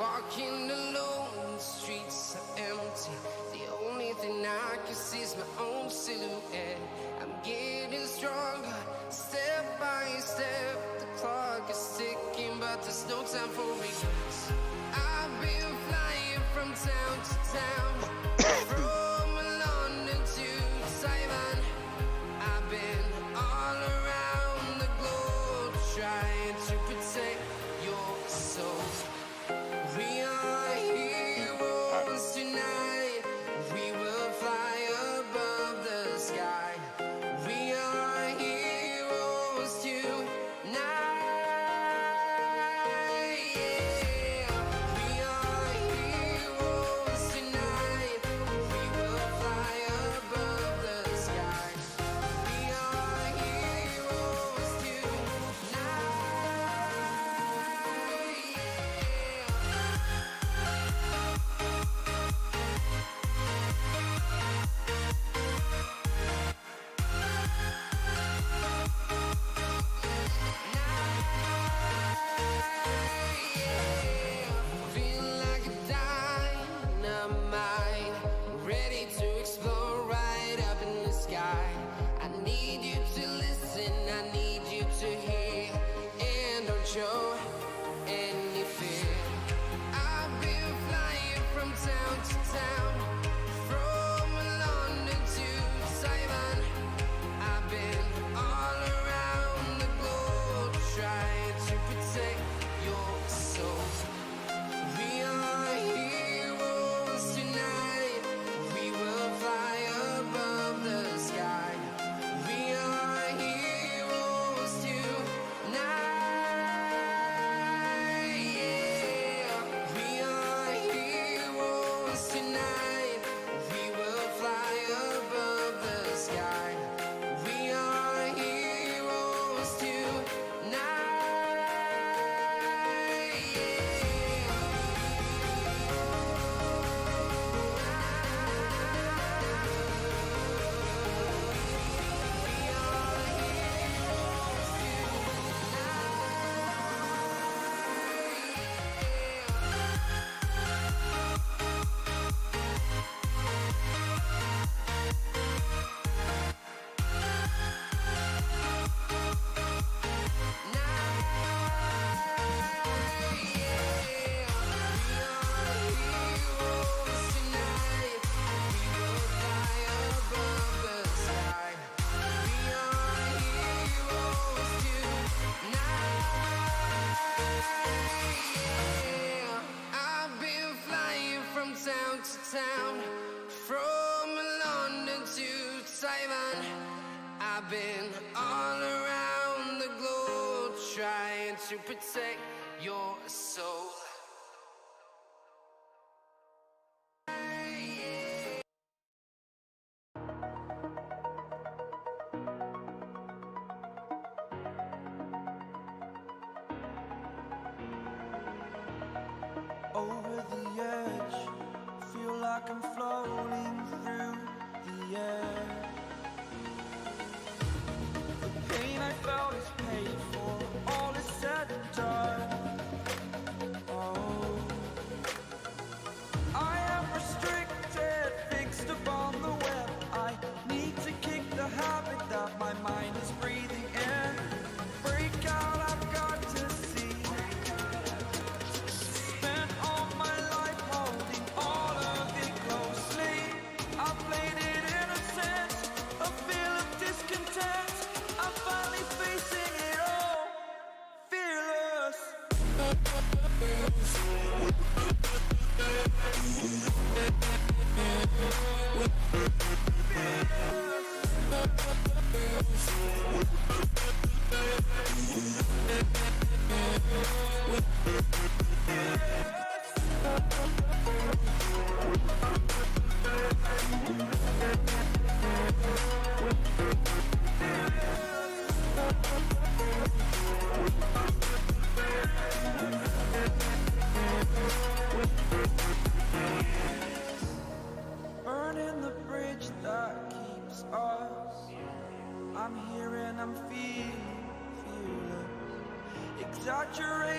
walking alone, the streets are empty. The only thing I can see is my own silhouette. I'm getting stronger, step by step. The clock is ticking, but there's no time for regrets. I've been flying from town to town, from London to Taiwan. I've been all around the globe trying to protect your soul. We are heroes tonight. We will fly above the sky. We are heroes tonight. Yeah. We are heroes tonight. We will fly above the sky. We are heroes tonight. Feel like a dynamite, ready to explode right up in the sky. I need you to listen, I need you to hear, and don't show any fear. I've been flying from town to town, from London to Taiwan. I've been all around the globe trying to protect your soul. We are heroes tonight. We will fly above the sky. We are heroes tonight. Yeah. We are heroes tonight. We will fly above the sky. We are heroes tonight. I've been flying from town to town, from London to Taiwan. I've been all around the globe trying to protect your soul. Over the edge, feel like I'm floating through the air. The pain I felt is paid for, all is said and done. Oh, I am restricted, fixed upon the web. I need to kick the habit that my mind is breathing in. Break out, I've got to see. Spent all my life holding all of it closely. I played it innocent, a feel of discontent. I'm finally facing it all, fearless. Burning the bridge that keeps us. I'm here and I'm feeling fearless. Exaggerate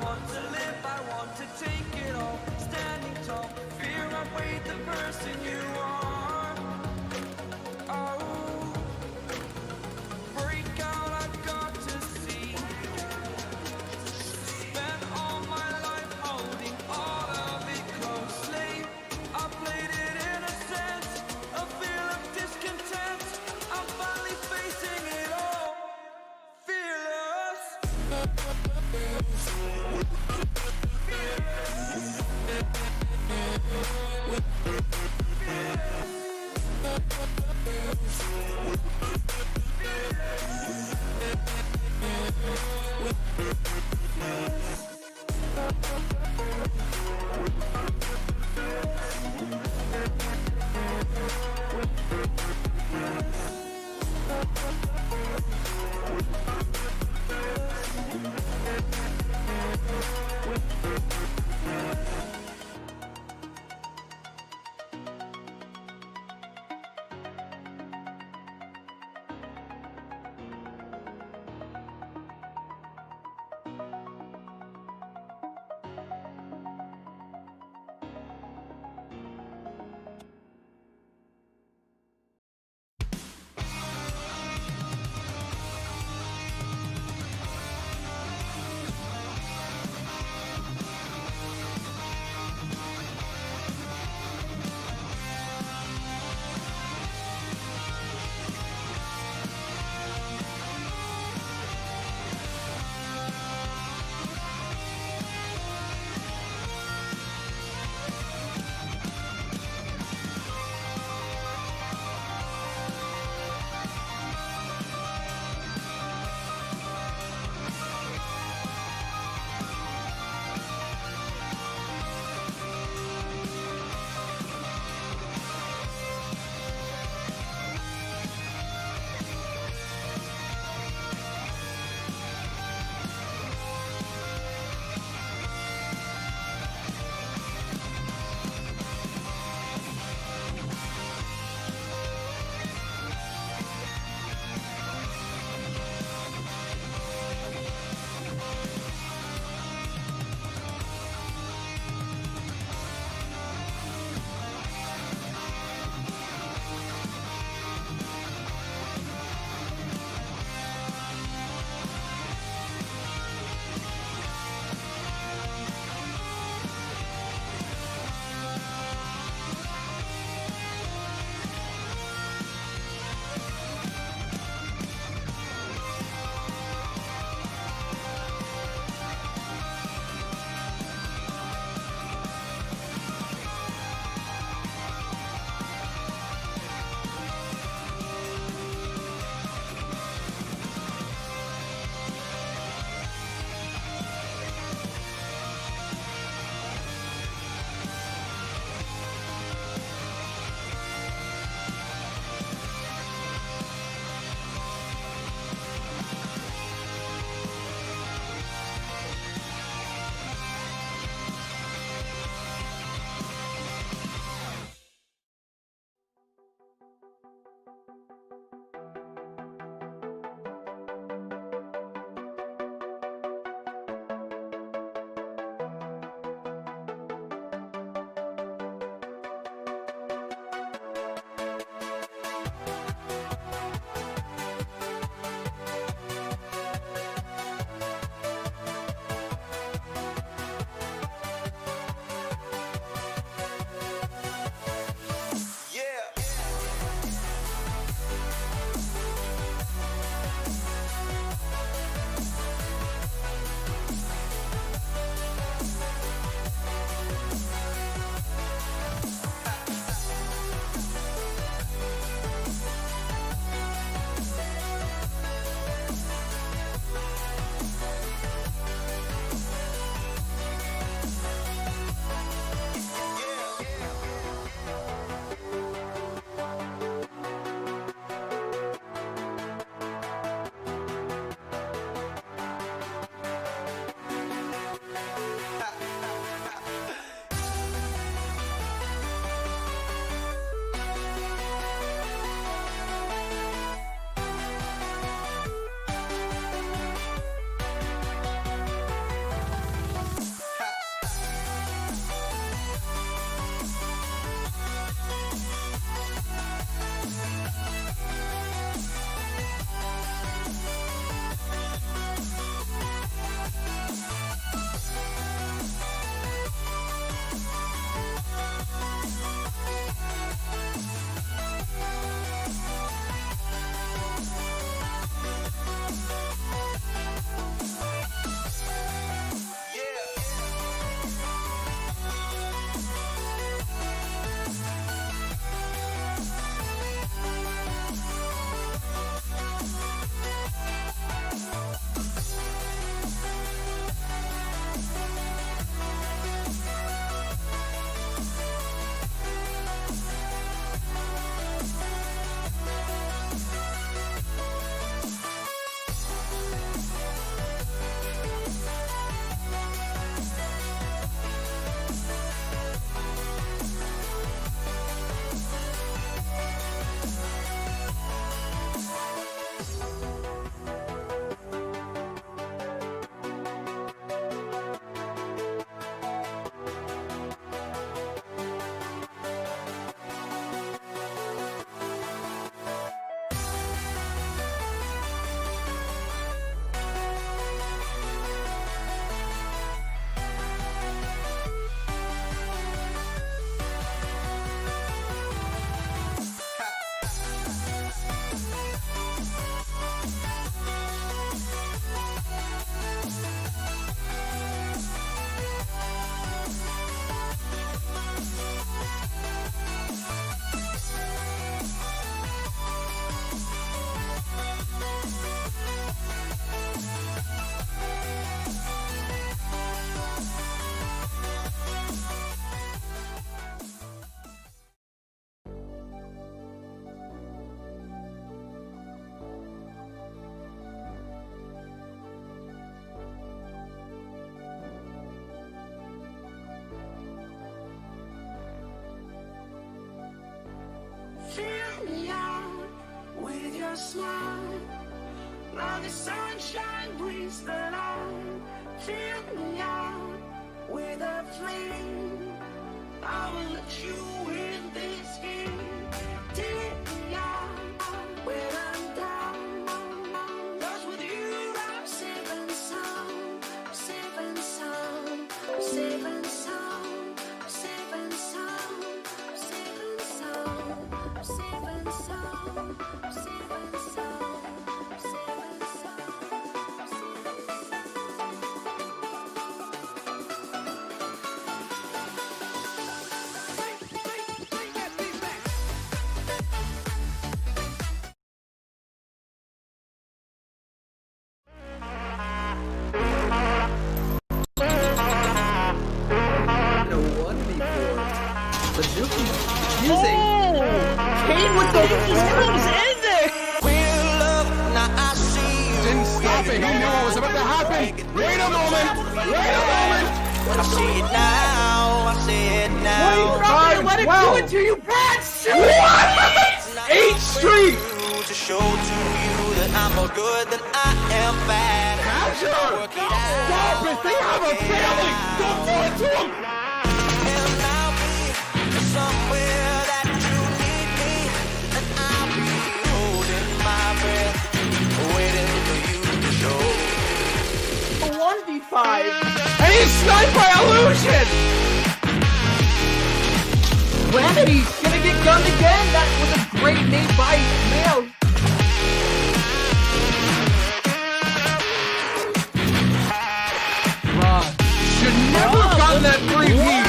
want to live, I want to take it all. Standing tall, fear outweighed the person you are. Oh, break out, I've got to see. Spent all my life holding all of it closely. I played it in a sense, a feel of discontent. I'm finally facing it all, fearless. Now the sunshine brings the light. Fill me out with a flame. I will let you in this game. Take me out when I'm down. 'Cause with you I'm safe and sound. I'm safe and sound. I'm safe and sound. I'm safe and sound. I'm safe and sound. I'm safe and sound. I'm safe and sound. I'm safe and Kane with the moves in there! real love, now I see you. Didn't stop it. He knew what was about to happen. Wait a moment. Wait a moment. I see it now, I see it Why now. you not gonna let it do it to you, brats? What? 8th Street. To show to you that I'm more good than I am bad. Azure. Work it out. Stop it. They have a family. Don't do it to them. And I'll be somewhere that you need me. And I'll be holding my breath, waiting for you to show. A 1v5. And he's sniped by Illusion. Remedi's gonna get gunned again. That was a great nade by Mail. Should never have gotten that 3-piece.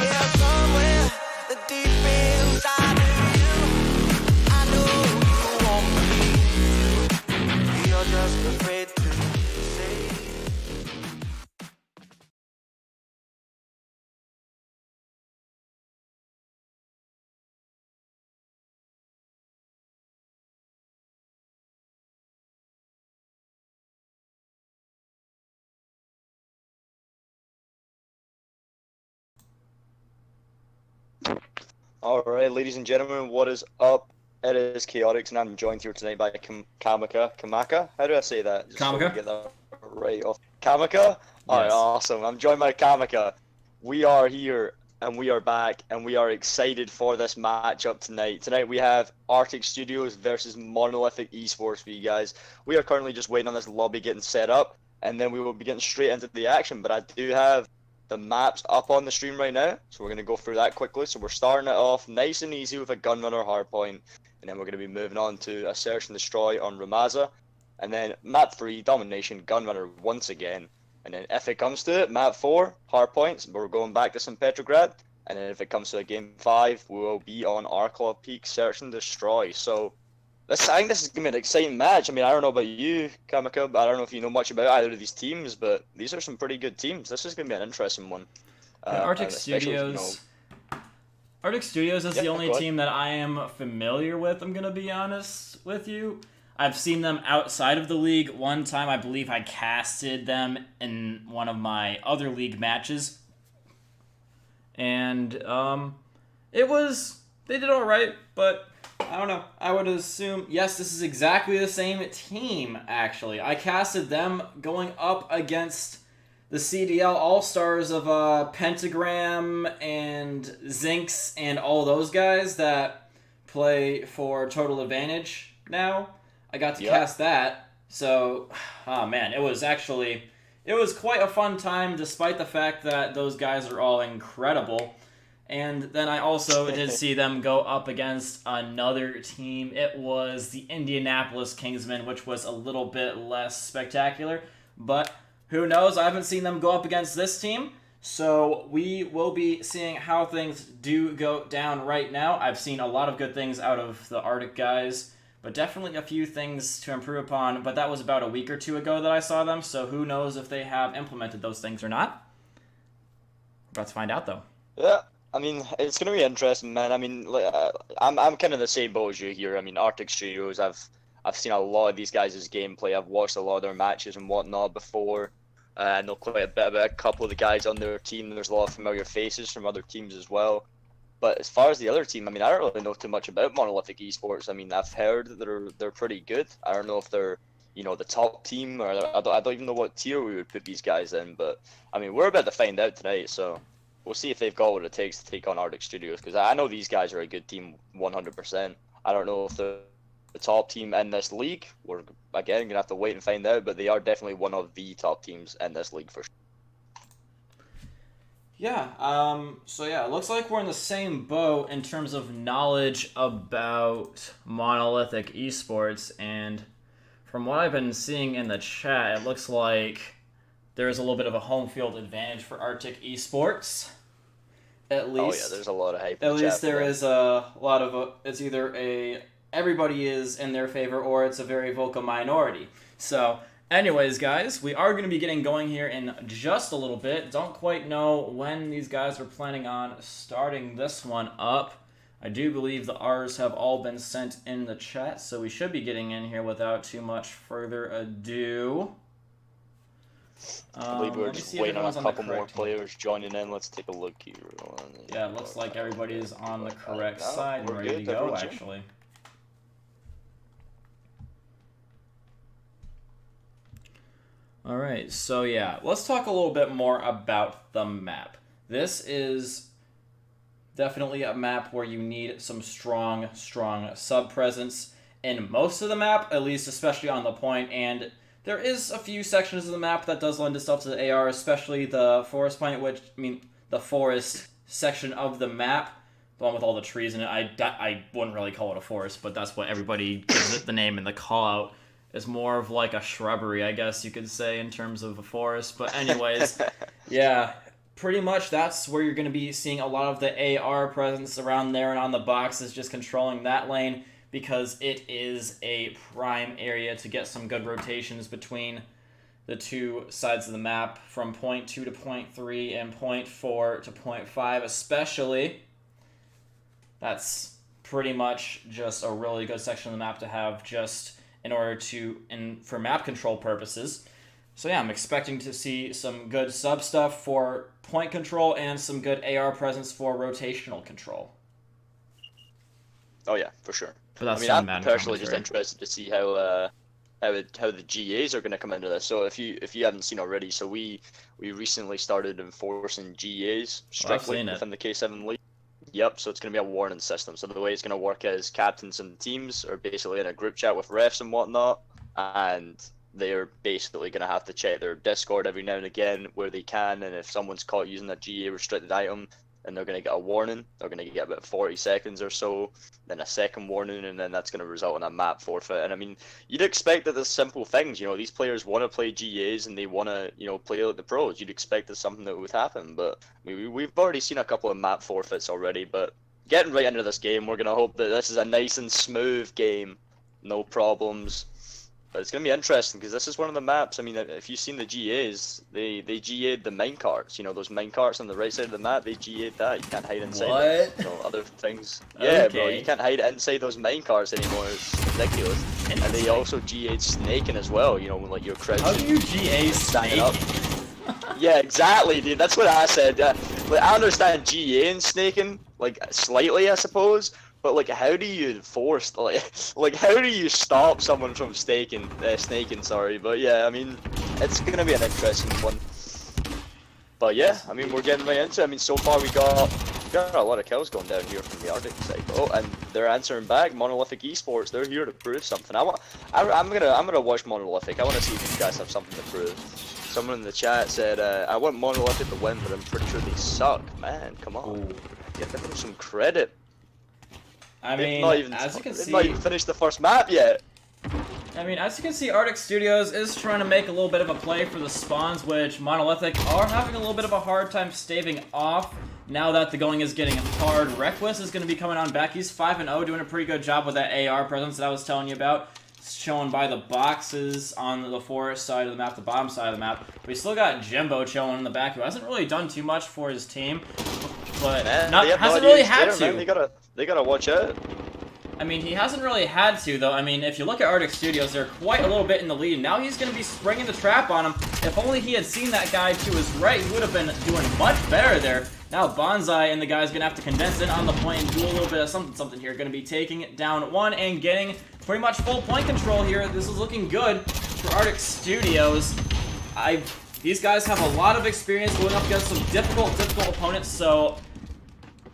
Yeah, somewhere the deep inside of you, I know you want me. You're just afraid to say. Alright, ladies and gentlemen, what is up? It is Chaotix, and I'm joined here tonight by Kamaka? How do I say that? Just so we Kamaka? get that right off. Kamaka? Alright, Yes. awesome. I'm joined by Kamaka. We are here, and we are back, and we are excited for this matchup tonight. Tonight we have Artic Studios versus Monolithic eSports for you guys. We are currently just waiting on this lobby getting set up, and then we will be getting straight into the action, but I do have the maps up on the stream right now, so we're going to go through that quickly. So we're starting it off nice and easy with a Gunrunner hardpoint, and then we're going to be moving on to a Search and Destroy on Ramaza, and then map 3, Domination, Gunrunner once again, and then if it comes to it, map 4, hardpoints, we're going back to St. Petrograd, and then if it comes to a game 5, we will be on Arclaw Peak, Search and Destroy. So I think this is going to be an exciting match. I mean, I don't know about you, Kamaka, but I don't know if you know much about either of these teams, but these are some pretty good teams. This is going to be an interesting one. Artic especially if, Studios. Artic Studios is the only go ahead. team that I am familiar with, I'm going to be honest with you. I've seen them outside of the league. One time, I believe I casted them in one of my other league matches. And they did alright, but I don't know. I would assume, yes, this is exactly the same team, actually. I casted them going up against the CDL All-Stars of Pentagram and Zinx and all those guys that play for Total Advantage now. I got to cast that. So, oh man, it was quite a fun time despite the fact that those guys are all incredible. And then I also did see them go up against another team. It was the Indianapolis Kingsmen, which was a little bit less spectacular. But who knows? I haven't seen them go up against this team. So we will be seeing how things do go down right now. I've seen a lot of good things out of the Arctic guys, but definitely a few things to improve upon. But that was about a week or two ago that I saw them. So who knows if they have implemented those things or not. We're about to find out, though. Yeah. I mean, it's going to be interesting, man. I mean, I'm kind of the same boat as you here. I mean, Artic Studios, I've seen a lot of these guys' gameplay. I've watched a lot of their matches and whatnot before. I know quite a bit about a couple of the guys on their team. There's a lot of familiar faces from other teams as well. But as far as the other team, I mean, I don't really know too much about Monolithic eSports. I mean, I've heard that they're pretty good. I don't know if they're, you know, the top team, or I don't even know what tier we would put these guys in. But I mean, we're about to find out tonight, so we'll see if they've got what it takes to take on Artic Studios. Because I know these guys are a good team, 100%. I don't know if they're the top team in this league. We're again gonna have to wait and find out. But they are definitely one of the top teams in this league for sure. Yeah, so yeah, it looks like we're in the same boat in terms of knowledge about Monolithic eSports, and from what I've been seeing in the chat, it looks like there's a little bit of a home field advantage for Artic eSports. At least. Oh yeah, there's a lot of hype. At least there is a lot of it's either everybody is in their favor or it's a very vocal minority. So, anyways, guys, we are going to be getting going here in just a little bit. Don't quite know when these guys are planning on starting this one up. I do believe the R's have all been sent in the chat, so we should be getting in here without too much further ado. I believe we're just waiting on a couple more players joining in. Let's take a look here. Yeah, it looks like everybody's on the correct side and ready to go, actually. Alright, so yeah, let's talk a little bit more about the map. This is definitely a map where you need some strong sub-presence in most of the map, at least especially on the point, and there is a few sections of the map that does lend itself to the AR, especially the forest point, the forest section of the map, the one with all the trees in it. I wouldn't really call it a forest, but that's what everybody gives it the name in the call-out. It's more of like a shrubbery, I guess you could say, in terms of a forest. But anyways, yeah, pretty much that's where you're going to be seeing a lot of the AR presence around there, and on the boxes just controlling that lane, because it is a prime area to get some good rotations between the two sides of the map, from point 2 to point 3 and point 4 to point 5 especially. That's pretty much just a really good section of the map to have just in order to, for map control purposes. So yeah, I'm expecting to see some good sub stuff for point control and some good AR presence for rotational control. Oh yeah, for sure. But that's I'm personally just interested to see how the GAs are going to come into this. So if you haven't seen already, so we recently started enforcing GAs strictly within the K7 League. Yep, so it's going to be a warning system. So the way it's going to work is captains and teams are basically in a group chat with refs and whatnot, and they're basically going to have to check their Discord every now and again where they can, and if someone's caught using a GA restricted item, then they're going to get a warning. They're going to get about 40 seconds or so, then a second warning, and then that's going to result in a map forfeit. And I mean, you'd expect that there's simple things, you know, these players want to play GAs and they want to, you know, play like the pros. You'd expect that something that would happen, but we've already seen a couple of map forfeits already. But getting right into this game, we're going to hope that this is a nice and smooth game, no problems. But it's going to be interesting because this is one of the maps. I mean, if you've seen the GAs, they GA'd the minecarts. You know, those minecarts on the right side of the map, they GA'd that. You can't hide inside them. You know, other things. Yeah, Okay. bro, you can't hide inside those minecarts anymore. It's ridiculous. And they also GA'd snaking as well, you know, when, like, you're crouching. How do you GA standing up. snaking? Yeah, exactly, dude. That's what I said. Like, I understand GA and snaking, like, slightly, I suppose. But like, how do you enforce like how do you stop someone from snaking? Sorry, but yeah, I mean, it's gonna be an interesting one. But yeah, I mean, we're getting right into it. I mean, so far we got a lot of kills going down here from the Arctic side. Oh, and they're answering back. Monolithic eSports, they're here to prove something. I'm gonna watch Monolithic. I want to see if you guys have something to prove. Someone in the chat said, I want Monolithic to win, but I'm pretty sure they suck. Man, come on, give them some credit. I mean, as you can see, they've not even finished the first map yet. I mean, as you can see, Artic Studios is trying to make a little bit of a play for the spawns, which Monolithic are having a little bit of a hard time staving off now that the going is getting hard. Reckless is going to be coming on back. He's 5-0, doing a pretty good job with that AR presence that I was telling you about. It's shown by the boxes on the forest side of the map, the bottom side of the map. We still got Jimbo chilling in the back, who hasn't really done too much for his team, but hasn't really had to. Man, they gotta watch out. I mean, he hasn't really had to, though. I mean, if you look at Artic Studios, they're quite a little bit in the lead. Now he's going to be springing the trap on him. If only he had seen that guy to his right, he would have been doing much better there. Now Bonsai and the guy's going to have to condense in on the point and do a little bit of something here. Going to be taking it down one and getting pretty much full point control here. This is looking good for Artic Studios. These guys have a lot of experience going up against some difficult opponents, so...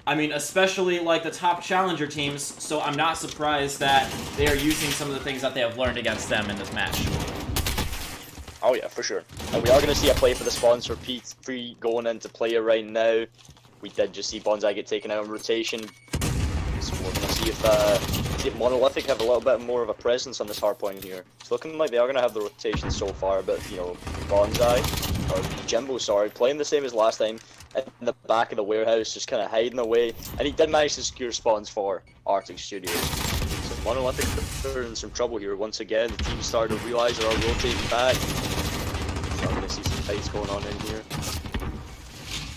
I mean, especially like the top challenger teams, so I'm not surprised that they are using some of the things that they have learned against them in this match. Oh yeah, for sure. And we are going to see a play for the sponsor P3 going into play right now. We did just see Bonsai get taken out in rotation. So we're going to see if Monolithic have a little bit more of a presence on this hard point here. It's looking like they are going to have the rotation so far, but you know, Bonsai, or Jimbo, sorry, playing the same as last time. In the back of the warehouse, just kind of hiding away, and he did manage to secure spawns for Artic Studios. So Monolithic are in some trouble here once again. The team started to realize they are rotating back. So I'm going to see some fights going on in here.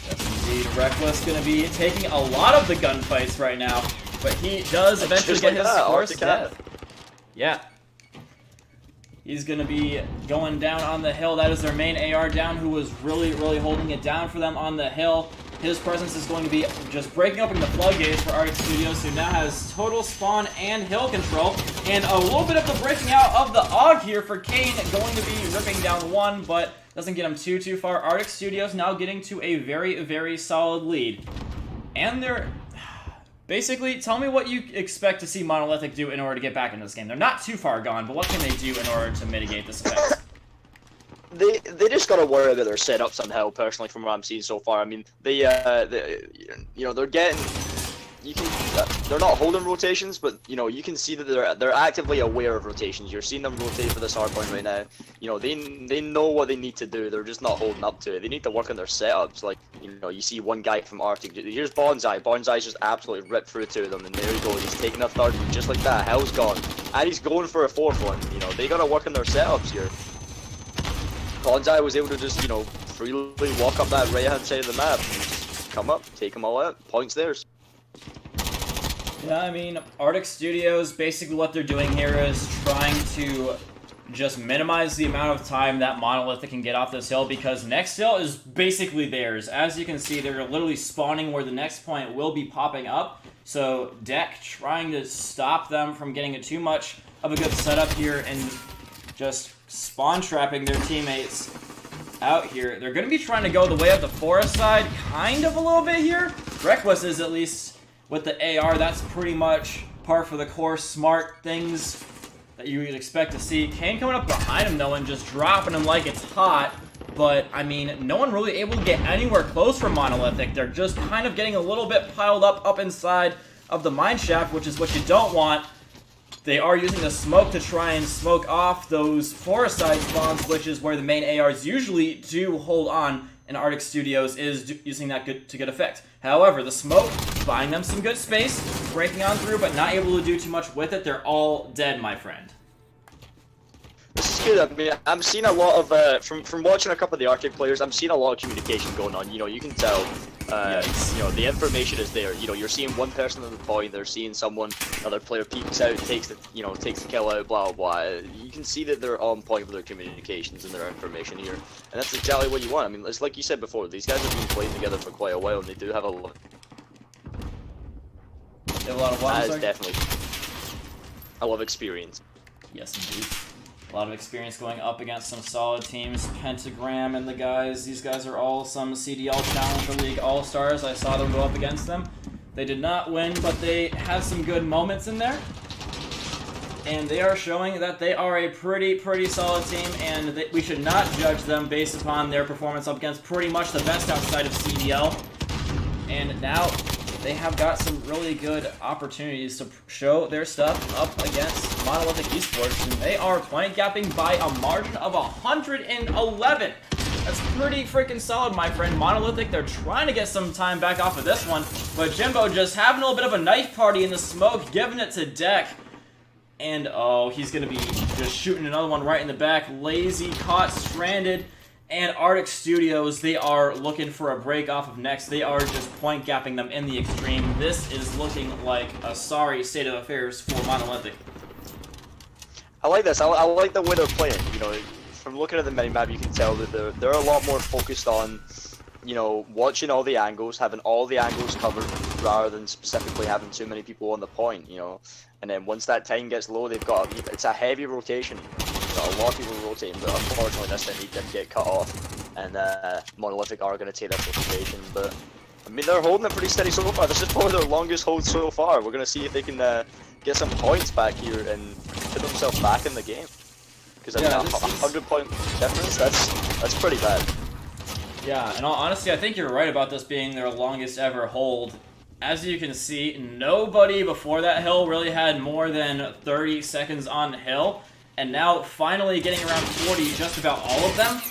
Yes, indeed. Reckless going to be taking a lot of the gunfights right now, but he does eventually get his first death. Yeah. He's going to be going down on the hill. That is their main AR down, who was really holding it down for them on the hill. His presence is going to be just breaking open the floodgates for Artic Studios, who now has total spawn and hill control. And a little bit of the breaking out of the AUG here for Kane, going to be ripping down one, but doesn't get him too far. Artic Studios now getting to a very solid lead. And they're... Basically, tell me what you expect to see Monolithic do in order to get back into this game. They're not too far gone, but what can they do in order to mitigate this effect? They just gotta worry about their setup somehow. Personally, from what I'm seeing so far, I mean, they're getting. They're not holding rotations, but you know you can see that they're actively aware of rotations. You're seeing them rotate for this hard point right now. You know they know what they need to do. They're just not holding up to it. They need to work on their setups. Like you see one guy from Arctic. Here's Bonsai. Bonsai's just absolutely ripped through two of them, and there you go. He's taking a third one just like that. Hell's gone, and he's going for a fourth one. You know they gotta work on their setups here. Bonsai was able to just freely walk up that right hand side of the map, and just come up, take them all out. Points theirs. Yeah, I mean, Artic Studios, basically what they're doing here is trying to just minimize the amount of time that Monolithic can get off this hill, because next hill is basically theirs. As you can see, they're literally spawning where the next point will be popping up. So Deck trying to stop them from getting too much of a good setup here and just spawn trapping their teammates out here. They're going to be trying to go the way of the forest side kind of a little bit here. Reckless is at least... With the AR, that's pretty much par for the course, smart things that you would expect to see. Kane coming up behind him, though, and just dropping him like it's hot. But, I mean, no one really able to get anywhere close from Monolithic. They're just kind of getting a little bit piled up inside of the mine shaft, which is what you don't want. They are using the smoke to try and smoke off those forest side spawns, which is where the main ARs usually do hold on, and Artic Studios is using that to good effect. However, the smoke, buying them some good space, breaking on through, but not able to do too much with it. They're all dead, my friend. This is good. I mean, I'm seeing a lot of, from watching a couple of the Arctic players, I'm seeing a lot of communication going on. You can tell, the information is there. You're seeing one person on the point, they're seeing someone, another player peeks out, takes the kill out, blah, blah, blah. You can see that they're on point with their communications and their information here. And that's exactly what you want. I mean, it's like you said before, these guys have been playing together for quite a while, and they do have a lot. They have a lot of what? That is definitely a lot of experience. Yes, indeed. A lot of experience going up against some solid teams. Pentagram and the guys. These guys are all some CDL Challenger League All-Stars. I saw them go up against them. They did not win, but they had some good moments in there. And they are showing that they are a pretty solid team, and we should not judge them based upon their performance up against pretty much the best outside of CDL. And now they have got some really good opportunities to show their stuff up against Monolithic eSports, and they are point gapping by a margin of 111. That's pretty freaking solid, my friend. Monolithic, they're trying to get some time back off of this one, but Jimbo just having a little bit of a knife party in the smoke, giving it to Deck. And, oh, he's going to be just shooting another one right in the back. Lazy, caught, stranded. And Artic Studios, they are looking for a break off of next. They are just point gapping them in the extreme. This is looking like a sorry state of affairs for Monolithic. I like this. I like the way they're playing. You know, from looking at the minimap, you can tell that they're a lot more focused on, you know, watching all the angles, having all the angles covered, rather than specifically having too many people on the point. You know, and then once that time gets low, it's a heavy rotation. A lot of people rotating, but unfortunately this time he did get cut off, and Monolithic are going to take that rotation. But I mean, they're holding it pretty steady so far. This is probably their longest hold so far. We're going to see if they can get some points back here and put themselves back in the game. Because I mean, 100-point difference, that's pretty bad. Yeah, in all honesty, I think you're right about this being their longest ever hold. As you can see, nobody before that hill really had more than 30 seconds on the hill. And now, finally getting around 40, just about all of them,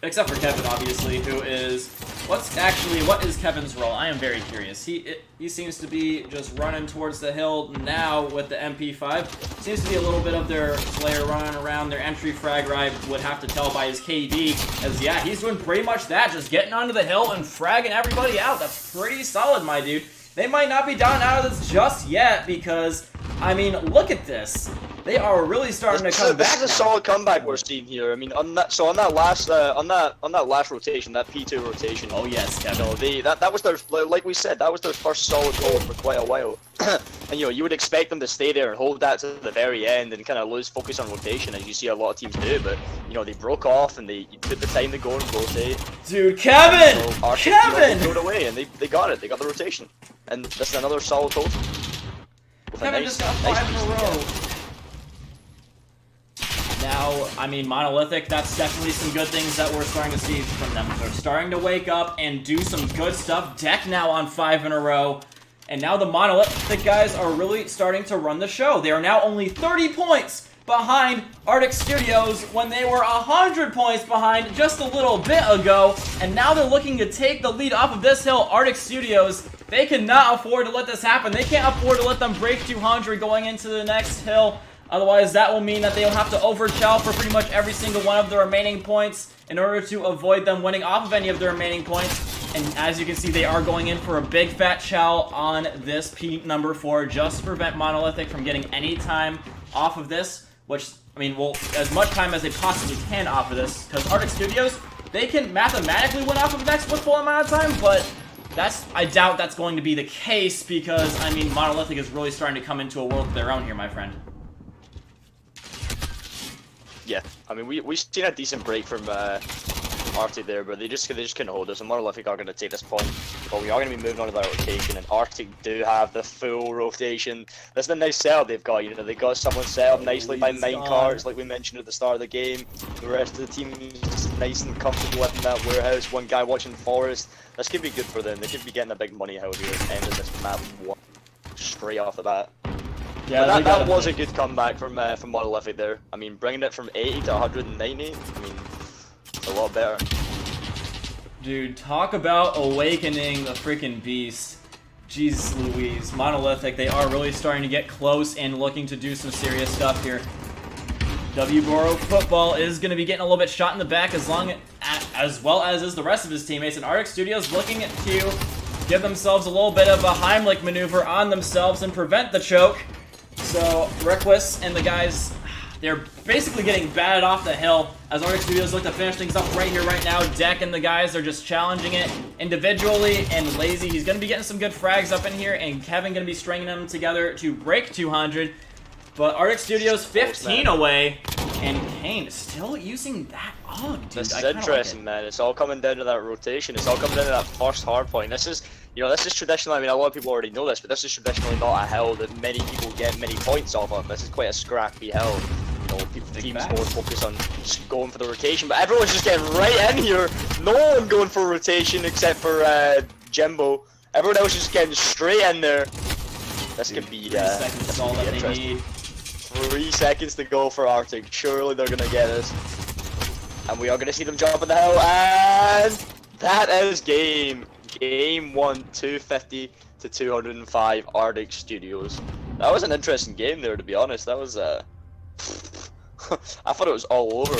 except for Kevin, obviously, who is... What is Kevin's role? I am very curious. He seems to be just running towards the hill now with the MP5. Seems to be a little bit of their Slayer running around. Their entry frag I would have to tell by his KD, as yeah, he's doing pretty much that, just getting onto the hill and fragging everybody out. That's pretty solid, my dude. They might not be down out of this just yet, because, I mean, look at this. They are really starting to come back. This is a solid comeback we're seeing here. I mean, on that last rotation, that P2 rotation. Oh yes, Kevin. You know, that was their, like we said, that was their first solid hold for quite a while. And you know, you would expect them to stay there and hold that to the very end and kind of lose focus on rotation, as you see a lot of teams do. But you know, they broke off and they took the time to go and rotate. Dude, Kevin! So Artic, Kevin! You know, they threw it away and they got it. They got the rotation, and this is another solid hold. Kevin just got 5 in a row. Now, I mean, Monolithic, that's definitely some good things that we're starting to see from them. They're starting to wake up and do some good stuff. Deck now on 5 in a row. And now the Monolithic guys are really starting to run the show. They are now only 30 points behind Artic Studios when they were 100 points behind just a little bit ago. And now they're looking to take the lead off of this hill. Artic Studios, they cannot afford to let this happen. They can't afford to let them break 200 going into the next hill. Otherwise, that will mean that they'll have to overchow for pretty much every single one of the remaining points in order to avoid them winning off of any of the remaining points. And as you can see, they are going in for a big fat chow on this P number 4 just to prevent Monolithic from getting any time off of this, which, I mean, well, as much time as they possibly can off of this, because Artic Studios, they can mathematically win off of next with full amount of time, but I doubt that's going to be the case because, I mean, Monolithic is really starting to come into a world of their own here, my friend. Yeah, I mean, we've seen a decent break from Artic there, but they just couldn't hold us, and Monolithic are going to take this point. But we are going to be moving on to that rotation, and Artic do have the full rotation. That's the nice setup they've got. You know, they got someone set up nicely by minecarts, like we mentioned at the start of the game. The rest of the team is just nice and comfortable up in that warehouse. One guy watching Forest. This could be good for them. They could be getting a big money out here at ending this map straight off the bat. Yeah, that was a good comeback from Monolithic there. I mean, bringing it from 80 to 190, I mean, it's a lot better. Dude, talk about awakening the freaking beast. Jeez Louise, Monolithic, they are really starting to get close and looking to do some serious stuff here. WBoro Football is going to be getting a little bit shot in the back as well as is the rest of his teammates, and Artic Studios looking to give themselves a little bit of a Heimlich maneuver on themselves and prevent the choke. So, Requus and the guys, they're basically getting batted off the hill as Artic Studios look to finish things up right here, right now. Deck and the guys are just challenging it individually, and Lazy, he's going to be getting some good frags up in here, and Kevin going to be stringing them together to break 200. But Artic Studios 15 away, and Kane still using that AUG, dude. This is interesting, man. It's all coming down to that rotation. It's all coming down to that first hard point. This is, you know, this is traditionally, I mean, a lot of people already know this, but this is traditionally not a hill that many people get many points off of. This is quite a scrappy hill. You know, teams more focus on just going for the rotation, but everyone's just getting right in here. No one going for rotation except for Jimbo. Everyone else is just getting straight in there. This could be, 3 seconds is all that they need. 3 seconds to go for Artic. Surely they're gonna get us. And we are gonna see them jump in the hill, and that is game 1, 250 to 205 Artic Studios. That was an interesting game there, to be honest. That was I thought it was all over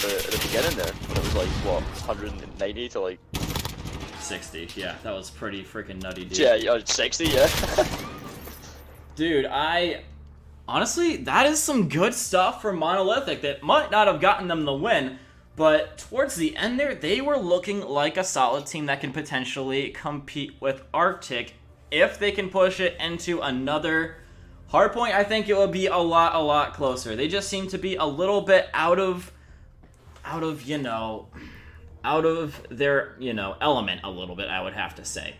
at the beginning there. When it was like, what, 190 to like... 60, yeah, that was pretty freaking nutty, dude. Yeah, 60, yeah. Dude, honestly, that is some good stuff from Monolithic that might not have gotten them the win, but towards the end there, they were looking like a solid team that can potentially compete with Arctic. If they can push it into another hardpoint, I think it would be a lot closer. They just seem to be a little bit out of their, element a little bit, I would have to say.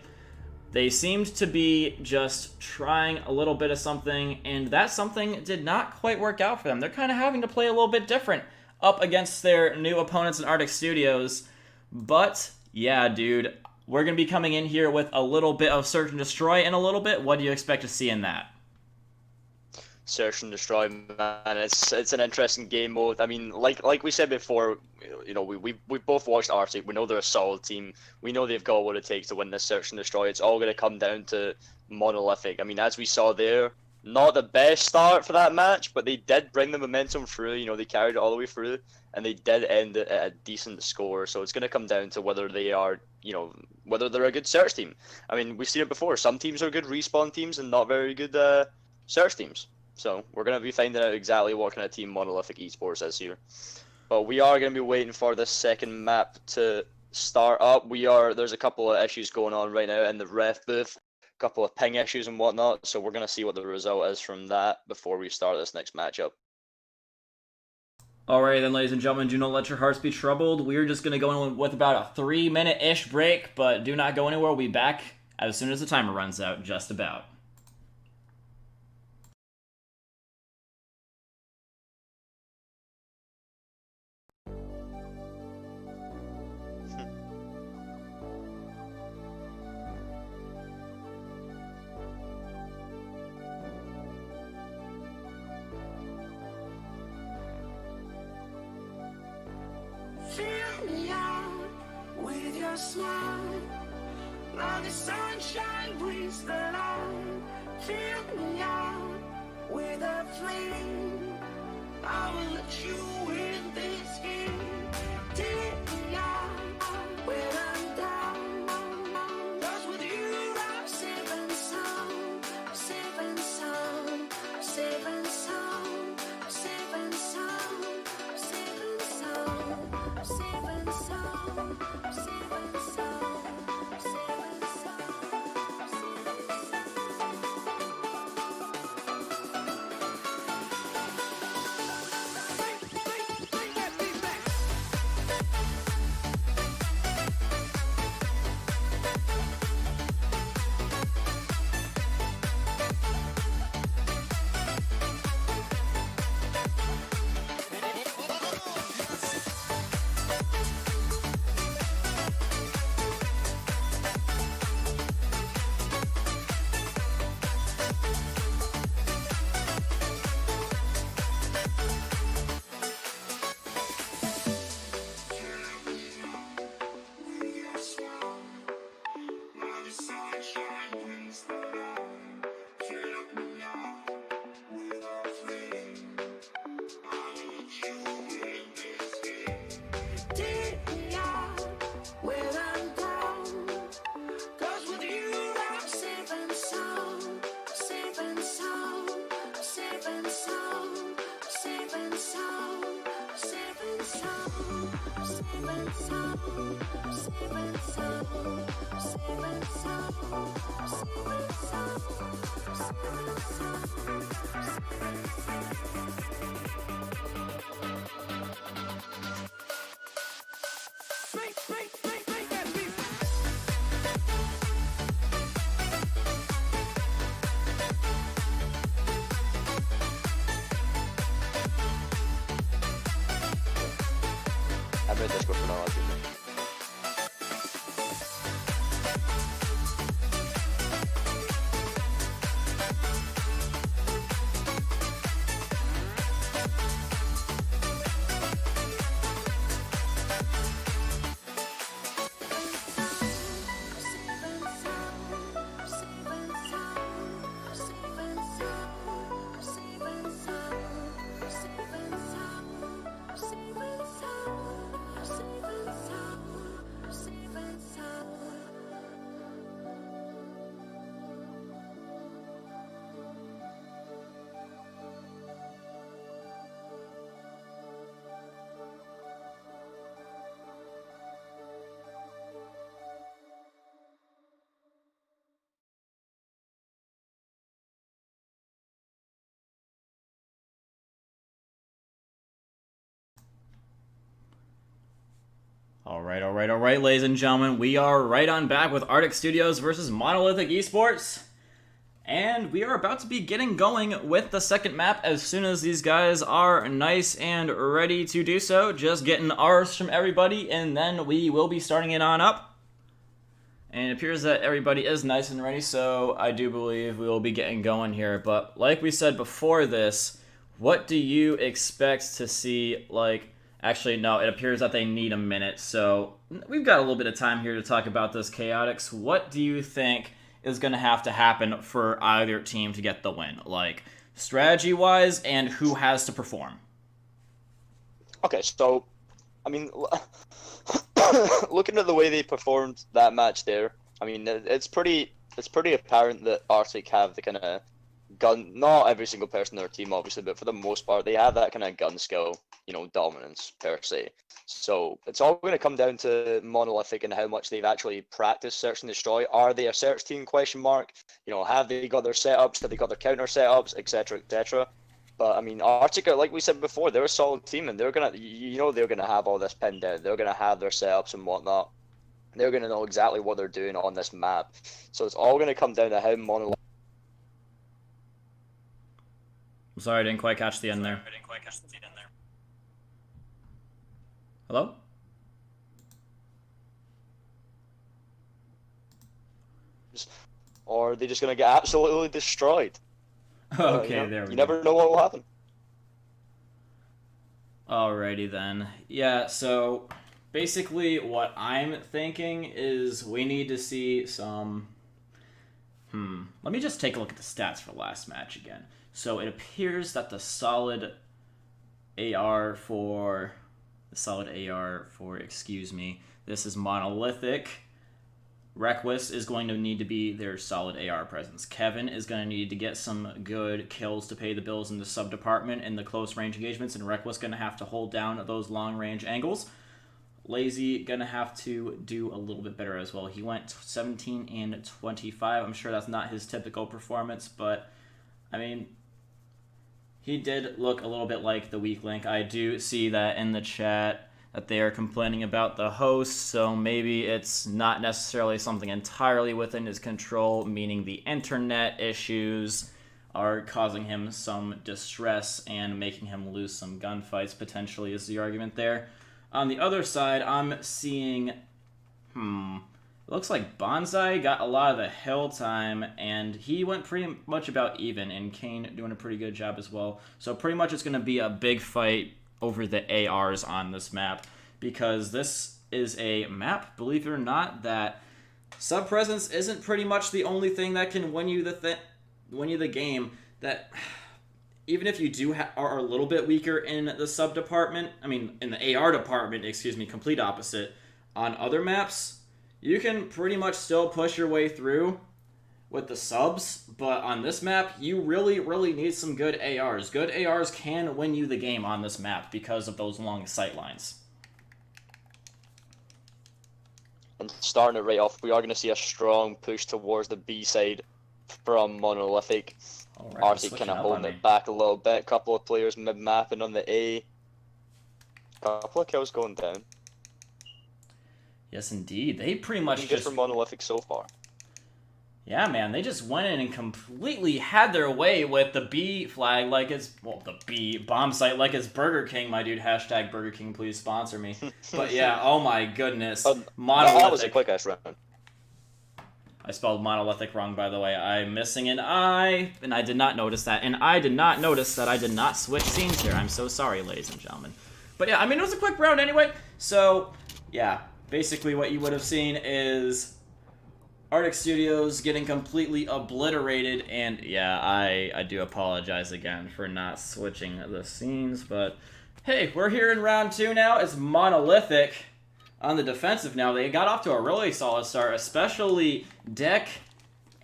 They seemed to be just trying a little bit of something, and that something did not quite work out for them. They're kind of having to play a little bit different up against their new opponents in Artic Studios. But, yeah, dude, we're going to be coming in here with a little bit of Search and Destroy in a little bit. What do you expect to see in that? Search and Destroy, man, it's an interesting game mode. I mean, like we said before, we both watched Arctic. We know they're a solid team. We know they've got what it takes to win this Search and Destroy. It's all going to come down to Monolithic. I mean, as we saw there, not the best start for that match, but they did bring the momentum through. They carried it all the way through, and they did end it at a decent score. So it's going to come down to whether they are, whether they're a good Search team. I mean, we've seen it before. Some teams are good respawn teams and not very good Search teams. So we're going to be finding out exactly what kind of team Monolithic eSports is here. But we are going to be waiting for this second map to start up. There's a couple of issues going on right now in the ref booth, a couple of ping issues and whatnot. So we're going to see what the result is from that before we start this next matchup. Alright then, ladies and gentlemen, do not let your hearts be troubled. We're just going to go in with about a 3-minute-ish break, but do not go anywhere. We'll be back as soon as the timer runs out, just about. Fill me out with your smile. Now the sunshine brings the light. Fill me out with a flame. I will let you in this game. Take me out when I'm down. 'Cause with you I'm safe and sound. I'm safe and sound. I'm safe and sound. I'm safe and sound. I'm safe and sound. I'm safe and sound. I'm safe and sound. I'm safe and I'm in Discord for now, I'll see you. All right, ladies and gentlemen. We are right on back with Artic Studios versus Monolithic eSports. And we are about to be getting going with the second map as soon as these guys are nice and ready to do so. Just getting ours from everybody, and then we will be starting it on up. And it appears that everybody is nice and ready, so I do believe we will be getting going here. But like we said before this, what do you expect to see, like... Actually, no, it appears that they need a minute, so we've got a little bit of time here to talk about this Chaotix. What do you think is going to have to happen for either team to get the win? Like, strategy-wise, and who has to perform? Okay, so, I mean, looking at the way they performed that match there, I mean, it's pretty apparent that Arctic have the kind of gun, not every single person in their team, obviously, but for the most part, they have that kind of gun skill, you know, dominance, per se. So it's all going to come down to Monolithic and how much they've actually practiced Search and Destroy. Are they a search team, question mark? You know, have they got their setups? Have they got their counter setups, etc., etc.? But, I mean, Arctic, like we said before, they're a solid team, and they're going to, you know, they're going to have all this pinned down. They're going to have their setups and whatnot. They're going to know exactly what they're doing on this map. So it's all going to come down to how Monolithic... I'm sorry, I didn't quite catch the end there. Hello? Or are they just going to get absolutely destroyed? Okay, you know, there we go. You never know what will happen. Alrighty then. Yeah, so basically what I'm thinking is we need to see some... Let me just take a look at the stats for last match again. So it appears that the solid AR for... excuse me, this is Monolithic. Requus is going to need to be their solid AR presence. Kevin is going to need to get some good kills to pay the bills in the sub-department in the close range engagements, and Requus going to have to hold down those long range angles. Lazy going to have to do a little bit better as well. He went 17 and 25. I'm sure that's not his typical performance, but I mean, he did look a little bit like the weak link. I do see that in the chat that they are complaining about the host, so maybe it's not necessarily something entirely within his control, meaning the internet issues are causing him some distress and making him lose some gunfights, potentially, is the argument there. On the other side, I'm seeing, it looks like Bonsai got a lot of the hill time, and he went pretty much about even, and Kane doing a pretty good job as well. So pretty much it's going to be a big fight over the ARs on this map, because this is a map, believe it or not, that sub-presence isn't pretty much the only thing that can win you the game. That even if you do are a little bit weaker in the sub department, I mean in the AR department, excuse me, complete opposite, on other maps, you can pretty much still push your way through with the subs, but on this map, you really, really need some good ARs. Good ARs can win you the game on this map because of those long sight lines. And starting it right off, we are going to see a strong push towards the B side from Monolithic. Right, Arctic kind of holding it back a little bit. Couple of players mid-mapping on the A. Couple of kills going down. Yes, indeed. They pretty much good for Monolithic so far. Yeah, man, they just went in and completely had their way with the B flag like it's, well, the B bomb site like it's Burger King, my dude. Hashtag Burger King, please sponsor me. But yeah, oh my goodness. Monolithic. That was a quick ass round. I spelled Monolithic wrong, by the way. I'm missing an I, and I did not notice that. And I did not notice that I did not switch scenes here. I'm so sorry, ladies and gentlemen. But yeah, I mean, it was a quick round anyway. So, yeah, basically what you would have seen is Artic Studios getting completely obliterated, and yeah, I do apologize again for not switching the scenes, but hey, we're here in round 2 now. It's Monolithic on the defensive now. They got off to a really solid start, especially Deck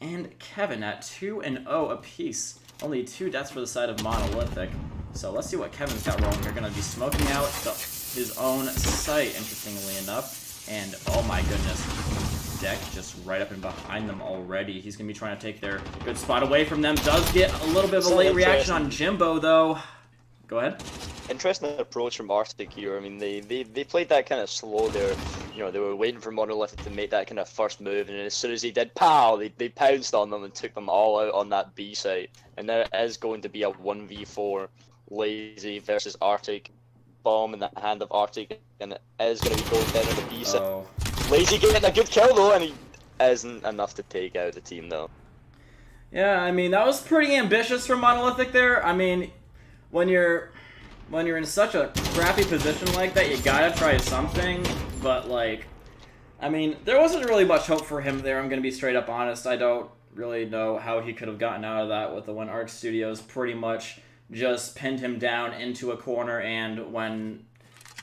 and Kevin at 2-0 apiece. Only 2 deaths for the side of Monolithic. So let's see what Kevin's got rolling. They're going to be smoking out his own site, interestingly enough, and oh my goodness. Deck just right up and behind them already. He's going to be trying to take their good spot away from them. Does get a little bit of a late reaction on Jimbo, though. Go ahead. interesting approach from Artic here. I mean, they played that kind of slow there. You know, they were waiting for Monolithic to make that kind of first move, and as soon as he did, pow! They pounced on them and took them all out on that B site. And there is going to be a 1v4 Lazy versus Artic. Bomb in the hand of Artic, and it is going to be going down on the B site. Oh. Lazy getting a good kill though, and he isn't enough to take out the team though. Yeah, I mean, that was pretty ambitious from Monolithic there. I mean, when you're in such a crappy position like that, you gotta try something, but like, I mean, there wasn't really much hope for him there, I'm gonna be straight up honest. I don't really know how he could have gotten out of that with the when Artic Studios pretty much just pinned him down into a corner, and when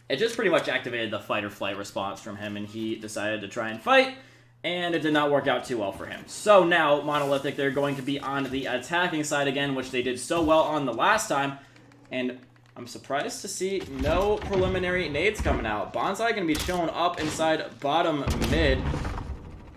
it just pretty much activated the fight or flight response from him, and he decided to try and fight, and it did not work out too well for him. So now, Monolithic, they're going to be on the attacking side again, which they did so well on the last time, and I'm surprised to see no preliminary nades coming out. Bonsai going to be showing up inside bottom mid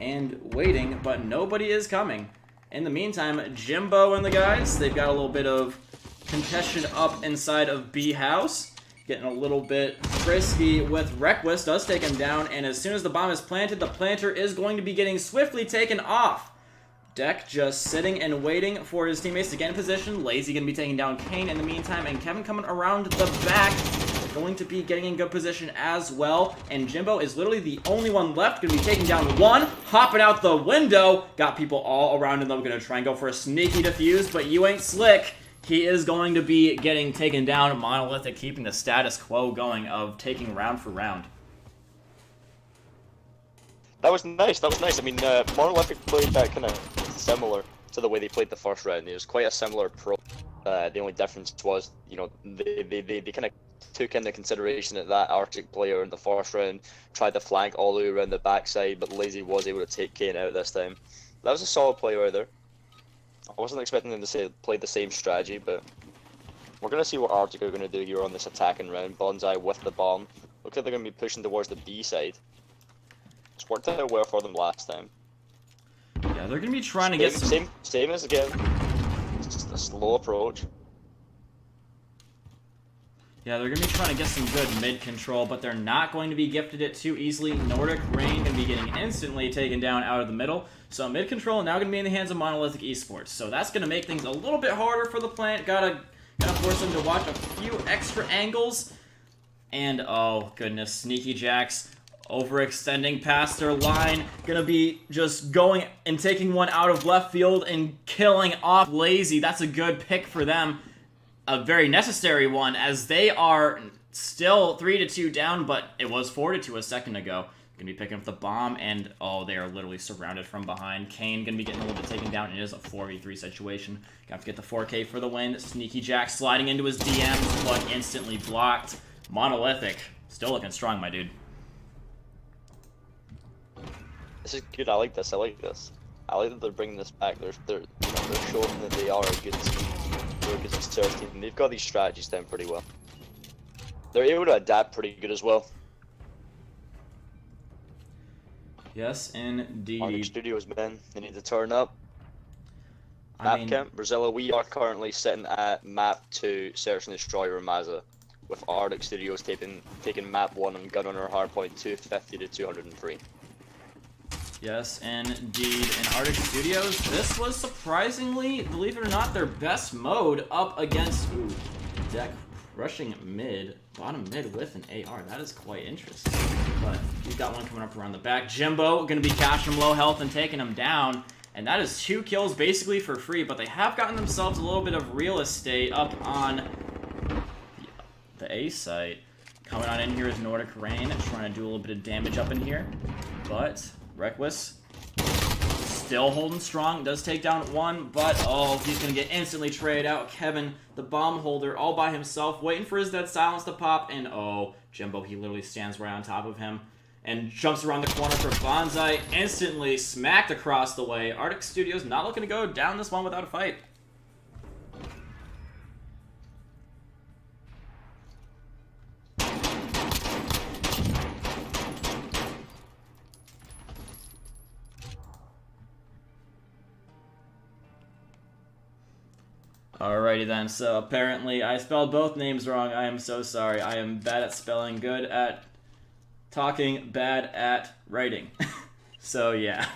and waiting, but nobody is coming. In the meantime, Jimbo and the guys, they've got a little bit of contention up inside of B house. Getting a little bit frisky with Requus, does take him down, and as soon as the bomb is planted, the planter is going to be getting swiftly taken off. Deck just sitting and waiting for his teammates to get in position. Lazy going to be taking down Kane in the meantime, and Kevin coming around the back, going to be getting in good position as well. And Jimbo is literally the only one left, going to be taking down one, hopping out the window. Got people all around him, though. Going to try and go for a sneaky defuse, but you ain't slick. He is going to be getting taken down. Monolithic keeping the status quo going of taking round for round. That was nice. That was nice. I mean, Monolithic played that kind of similar to the way they played the first round. It was quite a similar approach. The only difference was, you know, they kind of took into consideration that Artic player in the first round tried to flank all the way around the backside, but Lazy was able to take Kane out this time. That was a solid play right there. I wasn't expecting them to play the same strategy, but we're going to see what Artic are going to do here on this attacking round. Bonsai with the bomb. Looks like they're going to be pushing towards the B side. It's worked out well for them last time. Yeah, they're going to be trying to get some... Same as again. It's just a slow approach. Yeah, they're going to be trying to get some good mid control, but they're not going to be gifted it too easily. Nordic Rain going to be getting instantly taken down out of the middle. So mid control now going to be in the hands of Monolithic eSports. So that's going to make things a little bit harder for the plant. Gotta force them to watch a few extra angles. And oh goodness, Sneaky Jacks overextending past their line. Going to be just going and taking one out of left field and killing off Lazy. That's a good pick for them. A very necessary one, as they are still 3-2 down, but it was 4-2 a second ago. Gonna be picking up the bomb, and oh, they are literally surrounded from behind. Kane gonna be getting a little bit taken down. It is a 4v3 situation. Gonna have to get the 4K for the win. Sneaky Jack sliding into his DMs, but instantly blocked. Monolithic still looking strong, my dude. This is good. I like this. I like this. I like that they're bringing this back. They're showing that they are a good team. They're a good search team. They've got these strategies down pretty well. They're able to adapt pretty good as well. Yes, indeed. Artic Studios, man. They need to turn up. I Map mean, camp, Brazilla, we are currently sitting at map 2, Search and Destroy Ramaza, with Artic Studios taking map 1 and gun on our hardpoint 250 to 203. yes, indeed. In Artic Studios, this was surprisingly, believe it or not, their best mode up against Deck rushing mid, bottom mid with an AR. That is quite interesting. But he's got one coming up around the back. Jimbo going to be catching him low health and taking him down. And that is 2 kills basically for free. But they have gotten themselves a little bit of real estate up on the A site. Coming on in here is Nordic Rain, trying to do a little bit of damage up in here. But Requus still holding strong, does take down one, but oh, he's going to get instantly traded out. Kevin, the bomb holder, all by himself, waiting for his dead silence to pop, and oh, Jimbo, he literally stands right on top of him and jumps around the corner for Bonsai, instantly smacked across the way. Artic Studios not looking to go down this one without a fight. Alrighty then, so apparently I spelled both names wrong. I am so sorry. I am bad at spelling, good at talking, bad at writing. So yeah.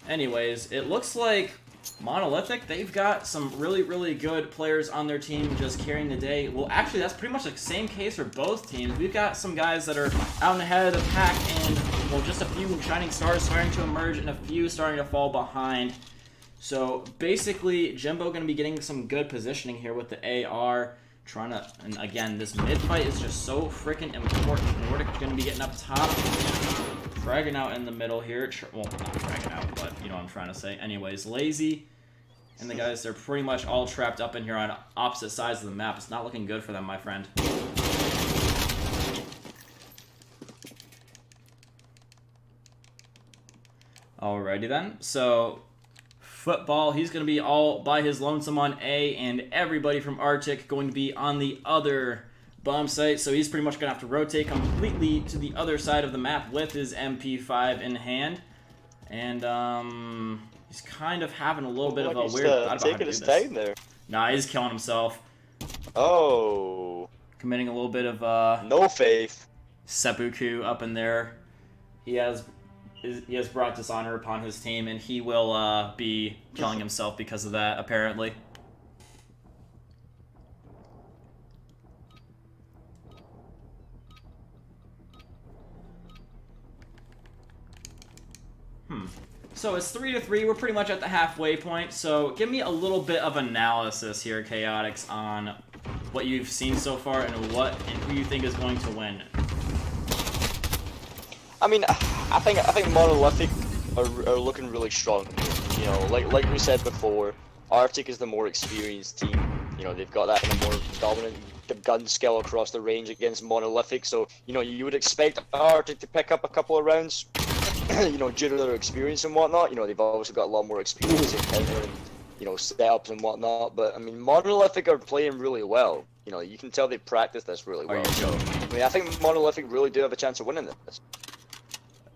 Anyways, it looks like Monolithic, they've got some really, really good players on their team just carrying the day. Well, actually, that's pretty much the same case for both teams. We've got some guys that are out and ahead of the pack, and, well, just a few shining stars starting to emerge and a few starting to fall behind. So, basically, Jimbo going to be getting some good positioning here with the AR. Trying to, and again, this mid fight is just so freaking important. Nordic going to be getting up top. Fragging out in the middle here. Well, not fragging out, but you know what I'm trying to say. Anyways, Lazy and the guys, they're pretty much all trapped up in here on opposite sides of the map. It's not looking good for them, my friend. Alrighty then. So, Football, he's going to be all by his lonesome on A, and everybody from Artic going to be on the other bomb site, so he's pretty much going to have to rotate completely to the other side of the map with his MP5 in hand. And, he's kind of having a little bit of a weird thought about how to do this. There. Nah, he's killing himself. Oh. Committing a little bit of, no faith. seppuku up in there. He has brought dishonor upon his team, and he will, be killing himself because of that, apparently. So it's 3-3. We're pretty much at the halfway point. So give me a little bit of analysis here, Chaotix, on what you've seen so far and who you think is going to win. I mean, I think Monolithic are looking really strong. You know, like we said before, Artic is the more experienced team. You know, they've got that kind of more dominant gun skill across the range against Monolithic. So, you know, you would expect Artic to pick up a couple of rounds. You know, due to their experience and whatnot. You know, they've also got a lot more experience in countering, you know, setups and whatnot. But I mean, Monolithic are playing really well. You know, you can tell they practice this really well. So, I mean, I think Monolithic really do have a chance of winning this.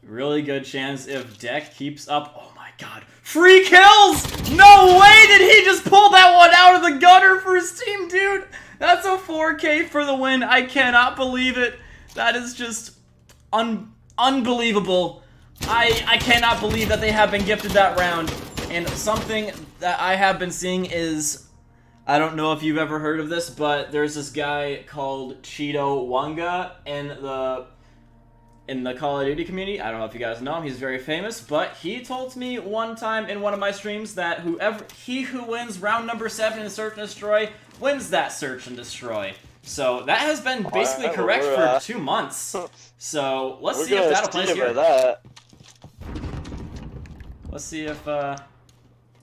Really good chance if Deck keeps up. Oh my god. Free kills! No way did he just pull that one out of the gutter for his team, dude! That's a 4K for the win. I cannot believe it. That is just unbelievable. I cannot believe that they have been gifted that round. And something that I have been seeing is, I don't know if you've ever heard of this, but there's this guy called Cheeto Wanga in the Call of Duty community. I don't know if you guys know him. He's very famous, but he told me one time in one of my streams that he who wins round number 7 in Search and Destroy wins that Search and Destroy. So that has been basically correct for 2 months. So let's see if that'll place here. Let's see if